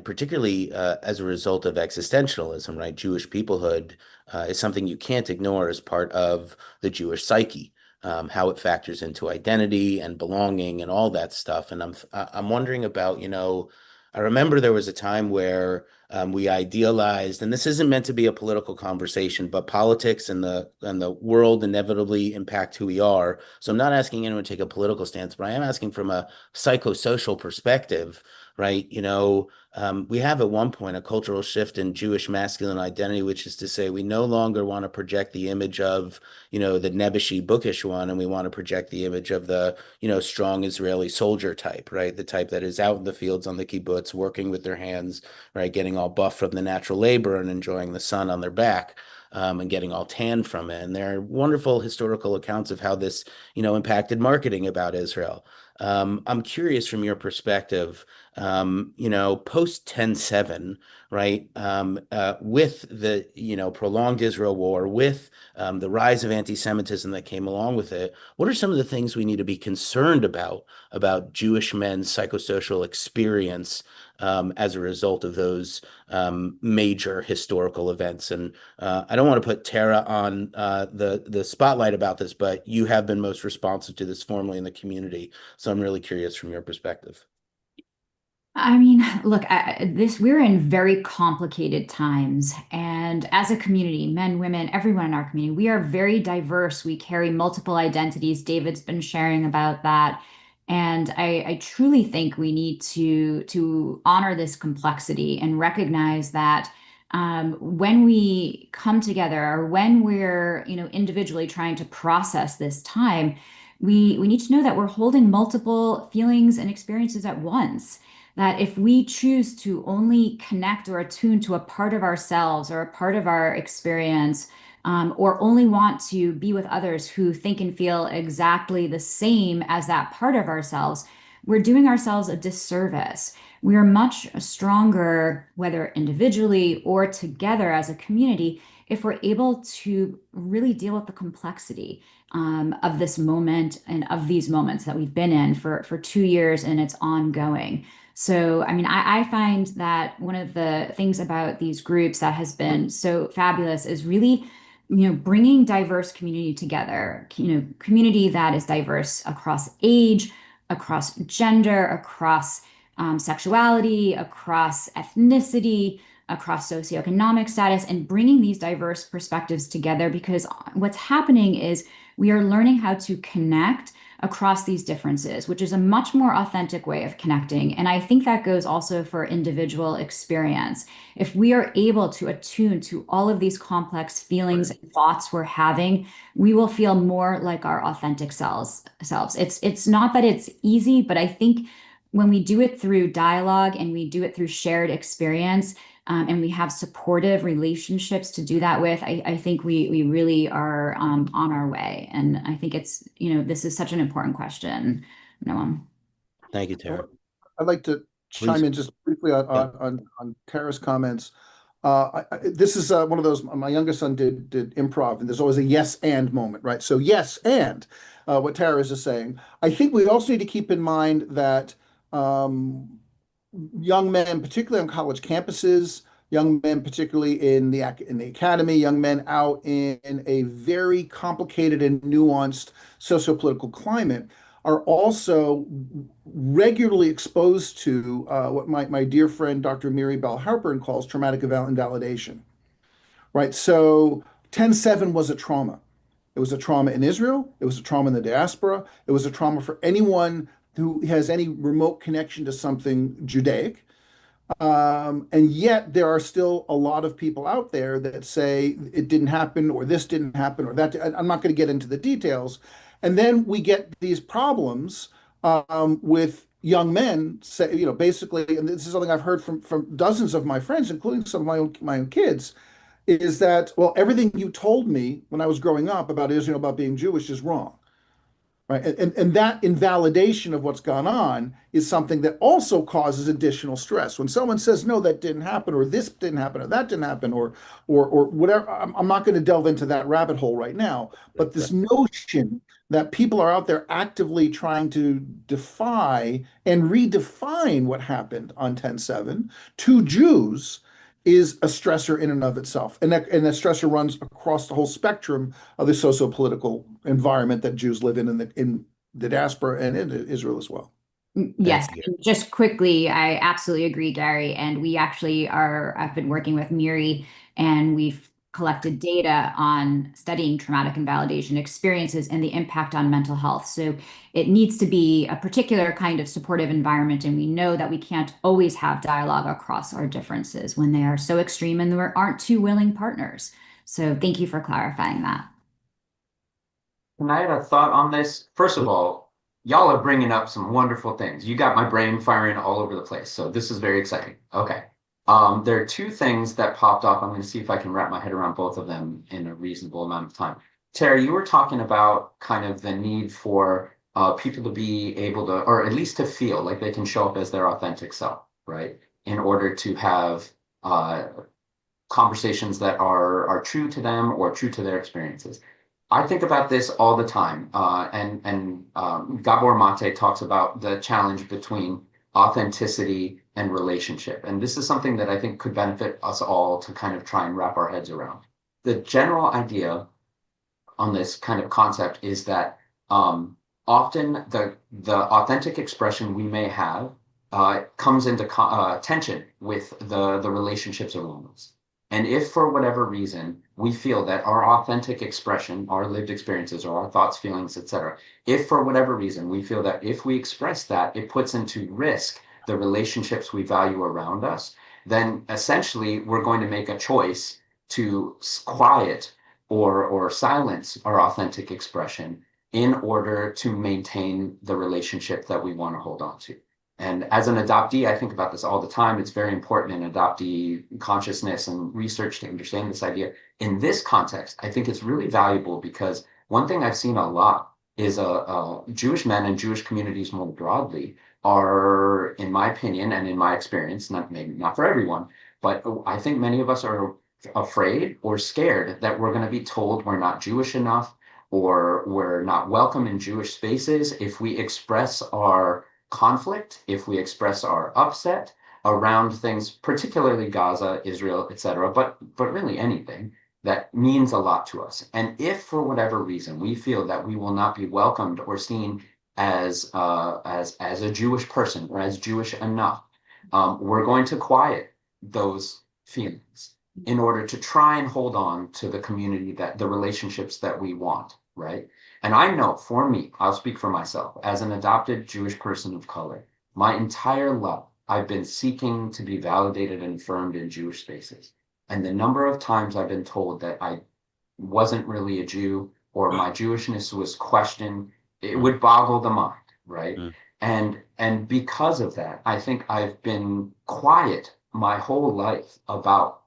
particularly as a result of existentialism, right? Jewish peoplehood is something you can't ignore as part of the Jewish psyche. How it factors into identity and belonging and all that stuff. And I'm wondering about, I remember there was a time where we idealized, and this isn't meant to be a political conversation, but politics and the world inevitably impact who we are. So I'm not asking anyone to take a political stance, but I am asking from a psychosocial perspective, right? We have at one point a cultural shift in Jewish masculine identity, which is to say we no longer want to project the image of, the nebbishy, bookish one, and we want to project the image of the, strong Israeli soldier type, right? The type that is out in the fields on the kibbutz, working with their hands, right? Getting all buff from the natural labor and enjoying the sun on their back. And getting all tanned from it. And there are wonderful historical accounts of how this, impacted marketing about Israel. I'm curious from your perspective, post 10/7, right? With the, prolonged Israel war, with the rise of anti-Semitism that came along with it, what are some of the things we need to be concerned about Jewish men's psychosocial experience as a result of those major historical events? And I don't want to put Tara on the spotlight about this, but you have been most responsive to this formally in the community. So I'm really curious from your perspective. I mean, look, we're in very complicated times, and as a community, men, women, everyone in our community, we are very diverse. We carry multiple identities. David's been sharing about that, and I truly think we need to honor this complexity and recognize that when we come together, or when we're individually trying to process this time, we need to know that we're holding multiple feelings and experiences at once, that if we choose to only connect or attune to a part of ourselves or a part of our experience, or only want to be with others who think and feel exactly the same as that part of ourselves, we're doing ourselves a disservice. We are much stronger, whether individually or together as a community, if we're able to really deal with the complexity of this moment and of these moments that we've been in for 2 years and it's ongoing. So, I mean, I find that one of the things about these groups that has been so fabulous is really, bringing diverse community together, community that is diverse across age, across gender, across sexuality, across ethnicity, across socioeconomic status, and bringing these diverse perspectives together, because what's happening is we are learning how to connect across these differences, which is a much more authentic way of connecting. And I think that goes also for individual experience. If we are able to attune to all of these complex feelings and thoughts we're having, we will feel more like our authentic selves. It's not that it's easy, but I think when we do it through dialogue and we do it through shared experience, and we have supportive relationships to do that with, I think we really are on our way. And I think it's, this is such an important question, Noam. Thank you, Tara. I'd like to Please. chime in just briefly on Tara's comments. This is one of those, my youngest son did improv, and there's always a yes and moment, right? So yes and what Tara is just saying. I think we also need to keep in mind that young men, particularly on college campuses, young men, particularly in the academy, young men out in a very complicated and nuanced sociopolitical climate, are also regularly exposed to what my dear friend Dr. Miri Bell-Harper calls traumatic invalidation, right? So 10/7 was a trauma. It was a trauma in Israel. It was a trauma in the diaspora. It was a trauma for anyone who has any remote connection to something Judaic. And yet there are still a lot of people out there that say it didn't happen, or this didn't happen, or that. I'm not going to get into the details. And then we get these problems with young men say, basically, and this is something I've heard from dozens of my friends, including some of my own kids, is that, well, everything you told me when I was growing up about Israel, about being Jewish, is wrong. Right. And that invalidation of what's gone on is something that also causes additional stress. When someone says, no, that didn't happen, or this didn't happen, or that didn't happen, or whatever, I'm not going to delve into that rabbit hole right now. But this notion that people are out there actively trying to defy and redefine what happened on 10/7 to Jews is a stressor in and of itself. And that stressor runs across the whole spectrum of the socio-political environment that Jews live in the diaspora and in Israel as well. Yes, just quickly, I absolutely agree, Gary. And we actually I've been working with Miri, and we've collected data on studying traumatic invalidation experiences and the impact on mental health. So it needs to be a particular kind of supportive environment. And we know that we can't always have dialogue across our differences when they are so extreme and there aren't two willing partners. So thank you for clarifying that. Can I add a thought on this? First of all, y'all are bringing up some wonderful things. You got my brain firing all over the place. So this is very exciting. Okay. There are two things that popped up. I'm going to see if I can wrap my head around both of them in a reasonable amount of time. Tara, you were talking about kind of the need for people to be able to, or at least to feel like they can show up as their authentic self, right? In order to have conversations that are true to them or true to their experiences. I think about this all the time, and Gabor Mate talks about the challenge between authenticity and relationship. And this is something that I think could benefit us all to kind of try and wrap our heads around. The general idea on this kind of concept is that often the authentic expression we may have comes into tension with the relationships around us. And if for whatever reason we feel that our authentic expression, our lived experiences or our thoughts, feelings, etc., if for whatever reason we feel that if we express that, it puts into risk the relationships we value around us, then essentially we're going to make a choice to quiet or silence our authentic expression in order to maintain the relationship that we want to hold on to. And as an adoptee, I think about this all the time. It's very important in adoptee consciousness and research to understand this idea. In this context, I think it's really valuable because one thing I've seen a lot is Jewish men and Jewish communities more broadly are, in my opinion and in my experience, not maybe not for everyone, but I think many of us are afraid or scared that we're going to be told we're not Jewish enough or we're not welcome in Jewish spaces if we express our conflict, if we express our upset around things, particularly Gaza, Israel, etc., but really anything that means a lot to us. And if for whatever reason we feel that we will not be welcomed or seen as a Jewish person or as Jewish enough, we're going to quiet those feelings in order to try and hold on to the community, that the relationships that we want, right? And I know for me, I'll speak for myself, as an adopted Jewish person of color, my entire life, I've been seeking to be validated and affirmed in Jewish spaces. And the number of times I've been told that I wasn't really a Jew or my Jewishness was questioned, it Mm, would boggle the mind, right? mm, And because of that, I think I've been quiet my whole life about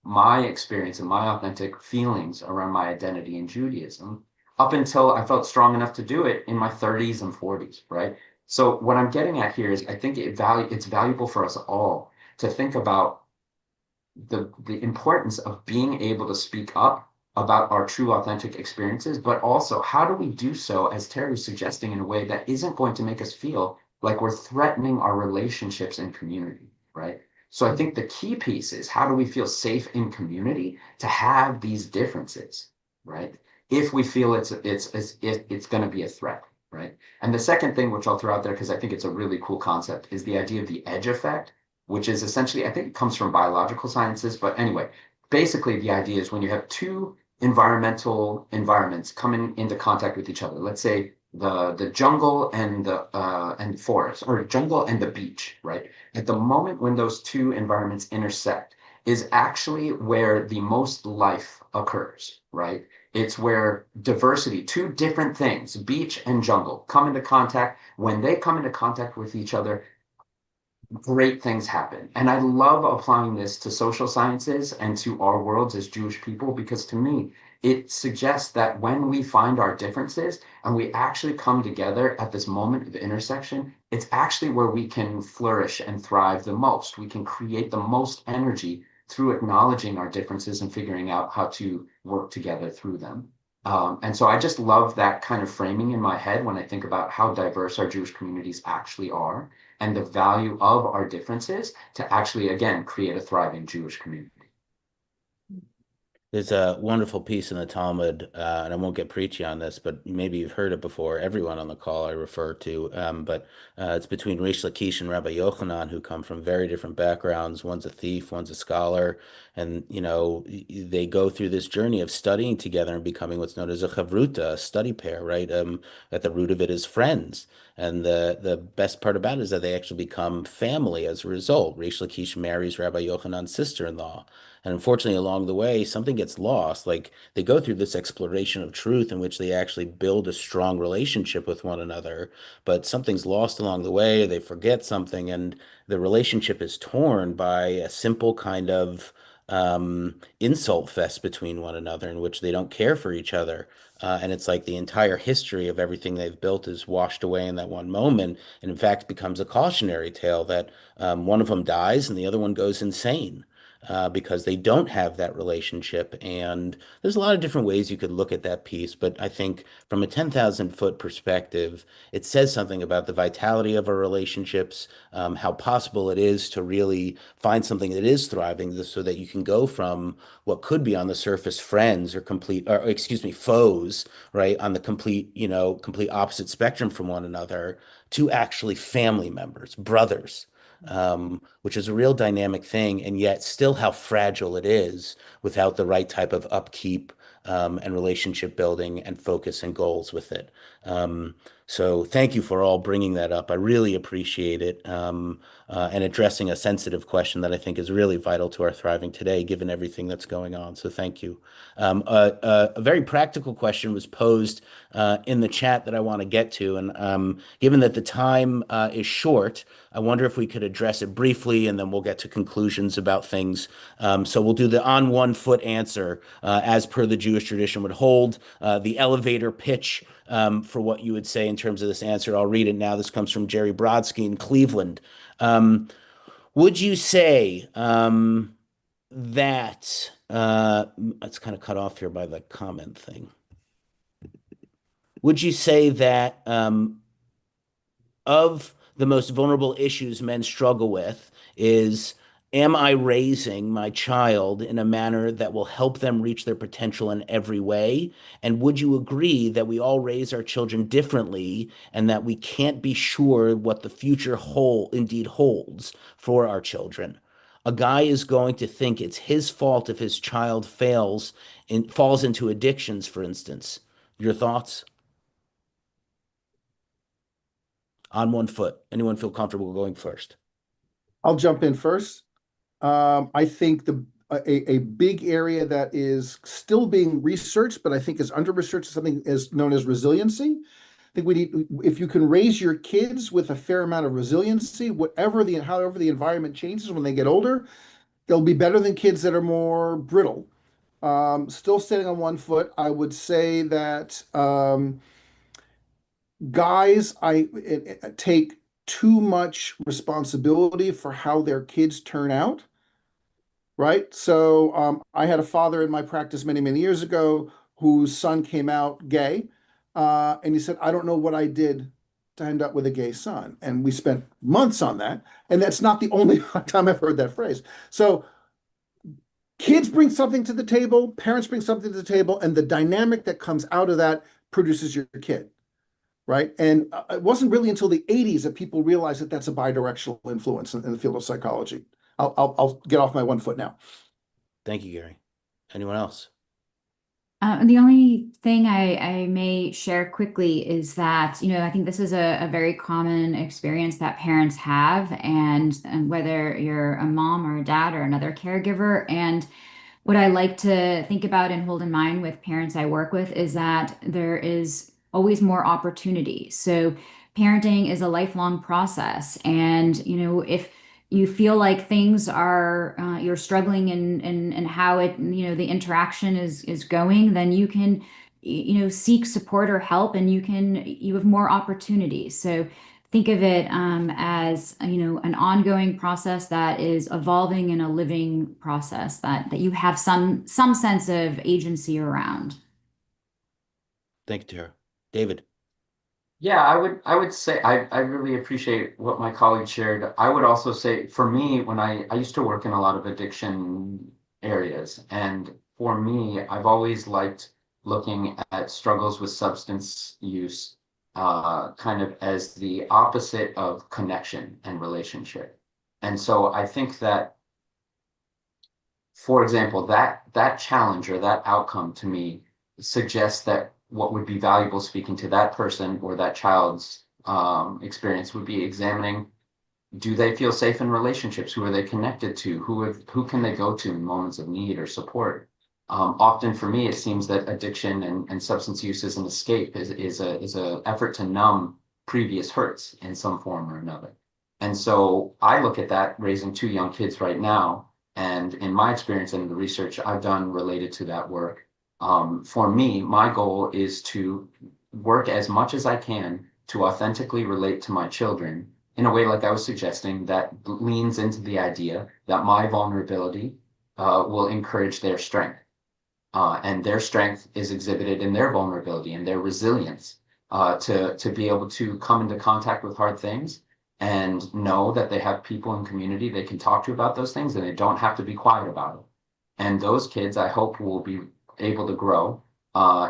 my experience and my authentic feelings around my identity in Judaism up until I felt strong enough to do it in my 30s and 40s, right? So what I'm getting at here is I think it's valuable for us all to think about the importance of being able to speak up about our true authentic experiences, but also how do we do so, as Terry was suggesting, in a way that isn't going to make us feel like we're threatening our relationships and community, right? So I think the key piece is how do we feel safe in community to have these differences, right? If we feel it's going to be a threat, right? And the second thing, which I'll throw out there because I think it's a really cool concept, is the idea of the edge effect, which is essentially, I think it comes from biological sciences, but anyway, basically the idea is when you have two environmental environments coming into contact with each other, let's say the jungle and forest, or jungle and the beach, right? At the moment when those two environments intersect is actually where the most life occurs, right? It's where diversity, two different things, beach and jungle, come into contact. When they come into contact with each other, great things happen. And I love applying this to social sciences and to our worlds as Jewish people, because to me, it suggests that when we find our differences and we actually come together at this moment of intersection, it's actually where we can flourish and thrive the most. We can create the most energy through acknowledging our differences and figuring out how to work together through them. And so I just love that kind of framing in my head when I think about how diverse our Jewish communities actually are and the value of our differences to actually, again, create a thriving Jewish community. There's a wonderful piece in the Talmud, and I won't get preachy on this, but maybe you've heard it before. Everyone on the call I refer to, but it's between Rish Lakish and Rabbi Yochanan, who come from very different backgrounds. One's a thief, one's a scholar, and they go through this journey of studying together and becoming what's known as a chavruta, a study pair, right? At the root of it is friends. And the best part about it is that they actually become family as a result. Rish Lakish marries Rabbi Yochanan's sister-in-law. And unfortunately, along the way, something gets lost. Like they go through this exploration of truth in which they actually build a strong relationship with one another, but something's lost along the way. They forget something, and the relationship is torn by a simple kind of insult fest between one another in which they don't care for each other. And it's like the entire history of everything they've built is washed away in that one moment, and in fact becomes a cautionary tale that one of them dies and the other one goes insane because they don't have that relationship. And there's a lot of different ways you could look at that piece, but I think from a 10,000-foot perspective, it says something about the vitality of our relationships, how possible it is to really find something that is thriving so that you can go from what could be on the surface friends or excuse me, foes, right, on the complete opposite spectrum from one another to actually family members, brothers, which is a real dynamic thing, and yet still how fragile it is without the right type of upkeep and relationship building and focus and goals with it. So thank you for all bringing that up. I really appreciate it, and addressing a sensitive question that I think is really vital to our thriving today, given everything that's going on. So thank you. A very practical question was posed in the chat that I want to get to, and given that the time is short, I wonder if we could address it briefly, and then we'll get to conclusions about things. So we'll do the on one foot answer, as per the Jewish tradition would hold, the elevator pitch for what you would say in terms of this answer. I'll read it now. This comes from Jerry Brodsky in Cleveland. Would you say that it's kind of cut off here by the comment thing? Would you say that of the most vulnerable issues men struggle with is, am I raising my child in a manner that will help them reach their potential in every way? And would you agree that we all raise our children differently and that we can't be sure what the future indeed holds for our children? A guy is going to think it's his fault if his child falls into addictions, for instance. Your thoughts? On one foot. Anyone feel comfortable going first? I'll jump in first. I think a big area that is still being researched, but I think is under researched, is something is known as resiliency. I think we need, if you can raise your kids with a fair amount of resiliency, however the environment changes when they get older, they'll be better than kids that are more brittle. Still standing on one foot, I would say that guys, I take too much responsibility for how their kids turn out, right? So I had a father in my practice many, many years ago whose son came out gay. And he said, I don't know what I did to end up with a gay son. And we spent months on that. And that's not the only time I've heard that phrase. So kids bring something to the table, parents bring something to the table, and the dynamic that comes out of that produces your kid. Right. And it wasn't really until the 80s that people realized that that's a bidirectional influence in the field of psychology. I'll get off my one foot now. Thank you, Gary. Anyone else? The only thing I may share quickly is that, I think this is a very common experience that parents have, and whether you're a mom or a dad or another caregiver. And what I like to think about and hold in mind with parents I work with is that there is always more opportunity. So parenting is a lifelong process. And, if you feel like things are, you're struggling in how the interaction is going, then you can, seek support or help, and you have more opportunities. So think of it as, an ongoing process that is evolving in a living process that you have some sense of agency around. Thank you, Tara. David. Yeah, I would say I really appreciate what my colleague shared. I would also say, for me, when I used to work in a lot of addiction areas, and for me, I've always liked looking at struggles with substance use kind of as the opposite of connection and relationship. And so I think that, for example, that challenge or that outcome to me suggests that what would be valuable speaking to that person or that child's experience would be examining, do they feel safe in relationships? Who are they connected to? Who can they go to in moments of need or support? Often for me, it seems that addiction and substance use is an escape, is a effort to numb previous hurts in some form or another. And so I look at that raising two young kids right now, and in my experience and the research I've done related to that work, for me, my goal is to work as much as I can to authentically relate to my children in a way, like I was suggesting, that leans into the idea that my vulnerability will encourage their strength. And their strength is exhibited in their vulnerability and their resilience to be able to come into contact with hard things and know that they have people in community they can talk to about those things, and they don't have to be quiet about it. And those kids, I hope, will be able to grow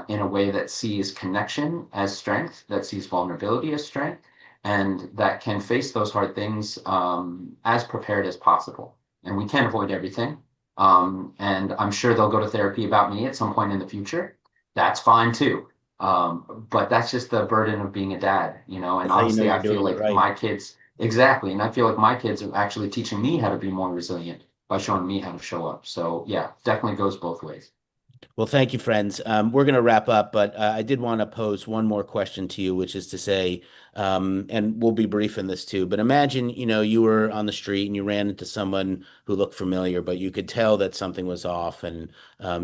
in a way that sees connection as strength, that sees vulnerability as strength, and that can face those hard things as prepared as possible. And we can't avoid everything. And I'm sure they'll go to therapy about me at some point in the future. That's fine too. But that's just the burden of being a dad, you know. And That's how you know honestly, you're I feel doing it like right. my kids, exactly, and I feel like my kids are actually teaching me how to be more resilient by showing me how to show up. So yeah, definitely goes both ways. Well, thank you, friends. We're going to wrap up, but I did want to pose one more question to you, which is to say, and we'll be brief in this too, but imagine, you were on the street and you ran into someone who looked familiar, but you could tell that something was off and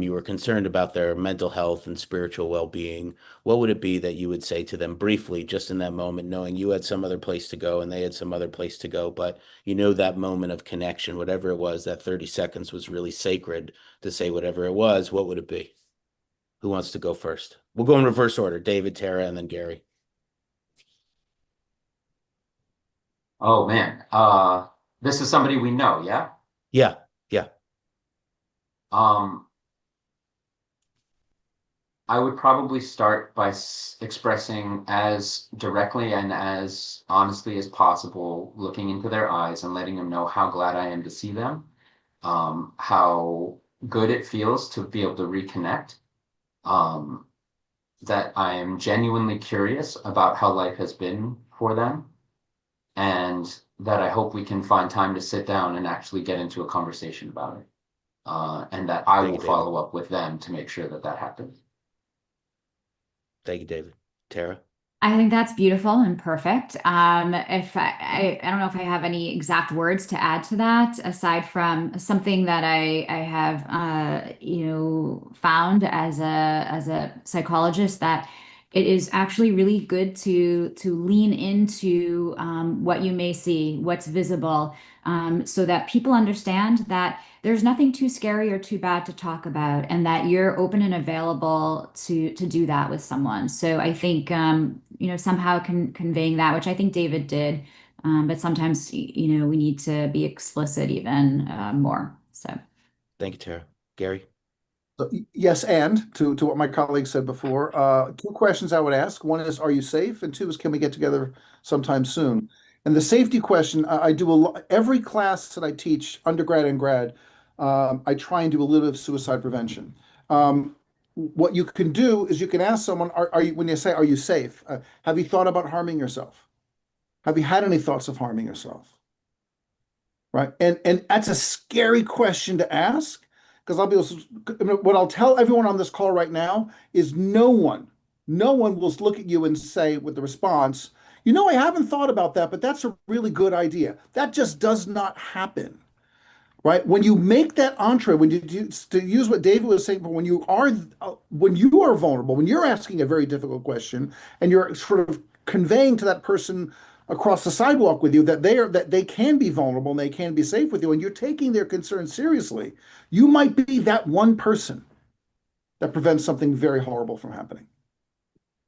you were concerned about their mental health and spiritual well-being. What would it be that you would say to them briefly, just in that moment, knowing you had some other place to go and they had some other place to go, but that moment of connection, whatever it was, that 30 seconds was really sacred to say whatever it was, what would it be? Who wants to go first? We'll go in reverse order. David, Tara, and then Gary. Oh man, this is somebody we know, yeah? Yeah, yeah. Um, I would probably start by expressing as directly and as honestly as possible, looking into their eyes and letting them know how glad I am to see them, how good it feels to be able to reconnect, um, that I am genuinely curious about how life has been for them, and that I hope we can find time to sit down and actually get into a conversation about it. And that I Thank will you, David. follow up with them to make sure that that happens. Thank you, David. Tara? I think that's beautiful and perfect. If I don't know if I have any exact words to add to that, aside from something that I have found as a psychologist, that it is actually really good to lean into what you may see, what's visible, so that people understand that there's nothing too scary or too bad to talk about, and that you're open and available to do that with someone. So I think somehow conveying that, which I think David did, but sometimes we need to be explicit even more. So Thank you, Tara. Gary? So, yes, and to what my colleague said before, two questions I would ask. One is, are you safe? And two is, can we get together sometime soon? And the safety question, I do a lot, every class that I teach, undergrad and grad, I try and do a little bit of suicide prevention. What you can do is you can ask someone, are you, when you say, are you safe? Have you thought about harming yourself? Have you had any thoughts of harming yourself? Right? And that's a scary question to ask because I'll be what I'll tell everyone on this call right now is no one will look at you and say with the response, I haven't thought about that, but that's a really good idea. That just does not happen. Right? When you make that entree, when you do, to use what David was saying, but when you are vulnerable, when you're asking a very difficult question and you're sort of conveying to that person across the sidewalk with you that they can be vulnerable and they can be safe with you, and you're taking their concerns seriously, you might be that one person that prevents something very horrible from happening.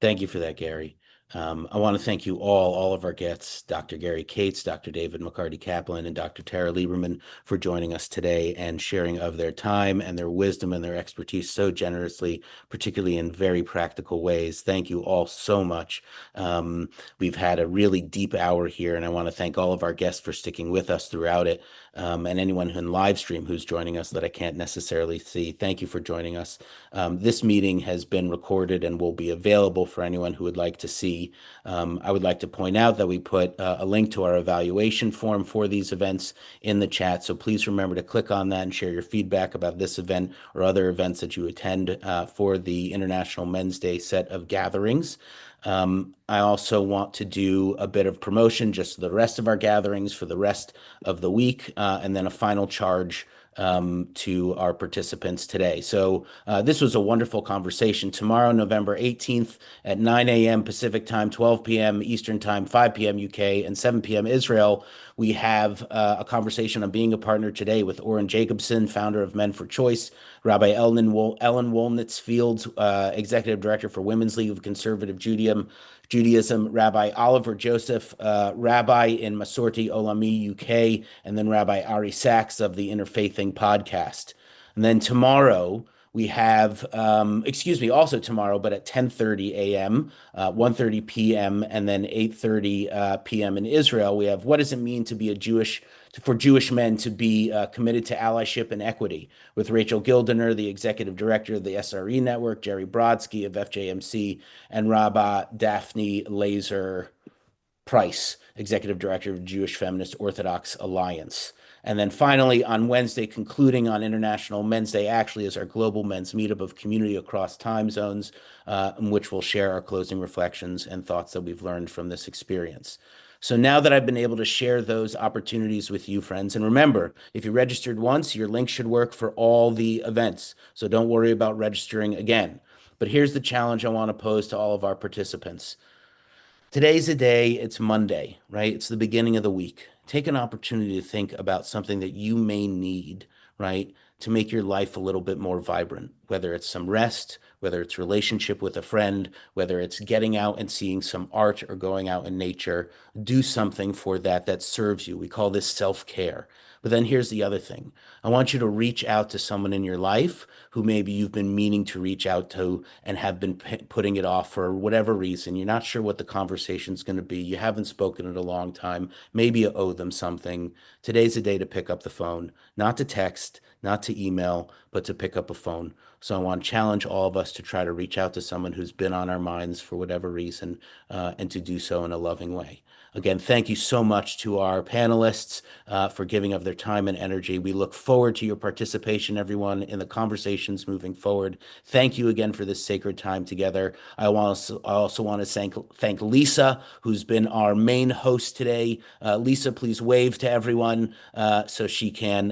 Thank you for that, Gary. I want to thank you all of our guests, Dr. Gary Katz, Dr. David McCarty-Caplan, and Dr. Tara Leiberman for joining us today and sharing of their time and their wisdom and their expertise so generously, particularly in very practical ways. Thank you all so much. We've had a really deep hour here, and I want to thank all of our guests for sticking with us throughout it, and anyone who in live stream who's joining us that I can't necessarily see. Thank you for joining us. This meeting has been recorded and will be available for anyone who would like to see. I would like to point out that we put a link to our evaluation form for these events in the chat. So please remember to click on that and share your feedback about this event or other events that you attend for the International Men's Day set of gatherings. I also want to do a bit of promotion just for the rest of our gatherings for the rest of the week, and then a final charge to our participants today. So this was a wonderful conversation. Tomorrow, November 18th at 9 a.m. Pacific time, 12 p.m. Eastern time, 5 p.m. UK, and 7 p.m. Israel, we have a conversation on being a partner today with Oren Jacobson, founder of Men for Choice, Rabbi Ellen Wolnitz Fields, Executive Director for Women's League of Conservative Judaism, Rabbi Oliver Joseph, Rabbi in Masorti Olami, UK, and then Rabbi Ari Sachs of the Interfaithing podcast. And then tomorrow, We have, excuse me, also tomorrow, but at 10:30 a.m., 1:30 p.m., and then 8:30 p.m. in Israel, we have what does it mean to be for Jewish men to be committed to allyship and equity with Rachel Gildener, the executive director of the SRE Network, Jerry Brodsky of FJMC, and Rabbi Daphne Laser Price, executive director of Jewish Feminist Orthodox Alliance. And then finally, on Wednesday, concluding on International Men's Day, actually is our global men's meetup of community across time zones, in which we'll share our closing reflections and thoughts that we've learned from this experience. So now that I've been able to share those opportunities with you, friends, and remember, if you registered once, your link should work for all the events. So don't worry about registering again. But here's the challenge I want to pose to all of our participants. Today's a day, it's Monday, right? It's the beginning of the week. Take an opportunity to think about something that you may need, right, to make your life a little bit more vibrant, whether it's some rest, whether it's relationship with a friend, whether it's getting out and seeing some art or going out in nature. Do something for that serves you. We call this self-care. But then here's the other thing. I want you to reach out to someone in your life who maybe you've been meaning to reach out to and have been putting it off for whatever reason. You're not sure what the conversation's going to be. You haven't spoken in a long time. Maybe you owe them something. Today's the day to pick up the phone, not to text, not to email, but to pick up a phone. So I want to challenge all of us to try to reach out to someone who's been on our minds for whatever reason, and to do so in a loving way. Again, thank you so much to our panelists for giving of their time and energy. We look forward to your participation, everyone, in the conversations moving forward. Thank you again for this sacred time together. I also want to thank Lisa, who's been our main host today. Lisa, please wave to everyone so she can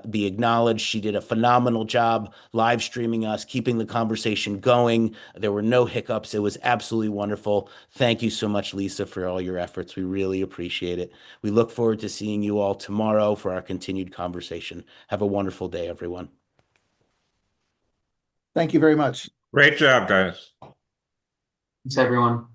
be acknowledged. She did a phenomenal job live streaming us, keeping the conversation going. There were no hiccups. It was absolutely wonderful. Thank you so much, Lisa, for all your efforts. We really appreciate it. We look forward to seeing you all tomorrow for our continued conversation. Have a wonderful day, everyone. Thank you very much. Great job, guys. Thanks, everyone.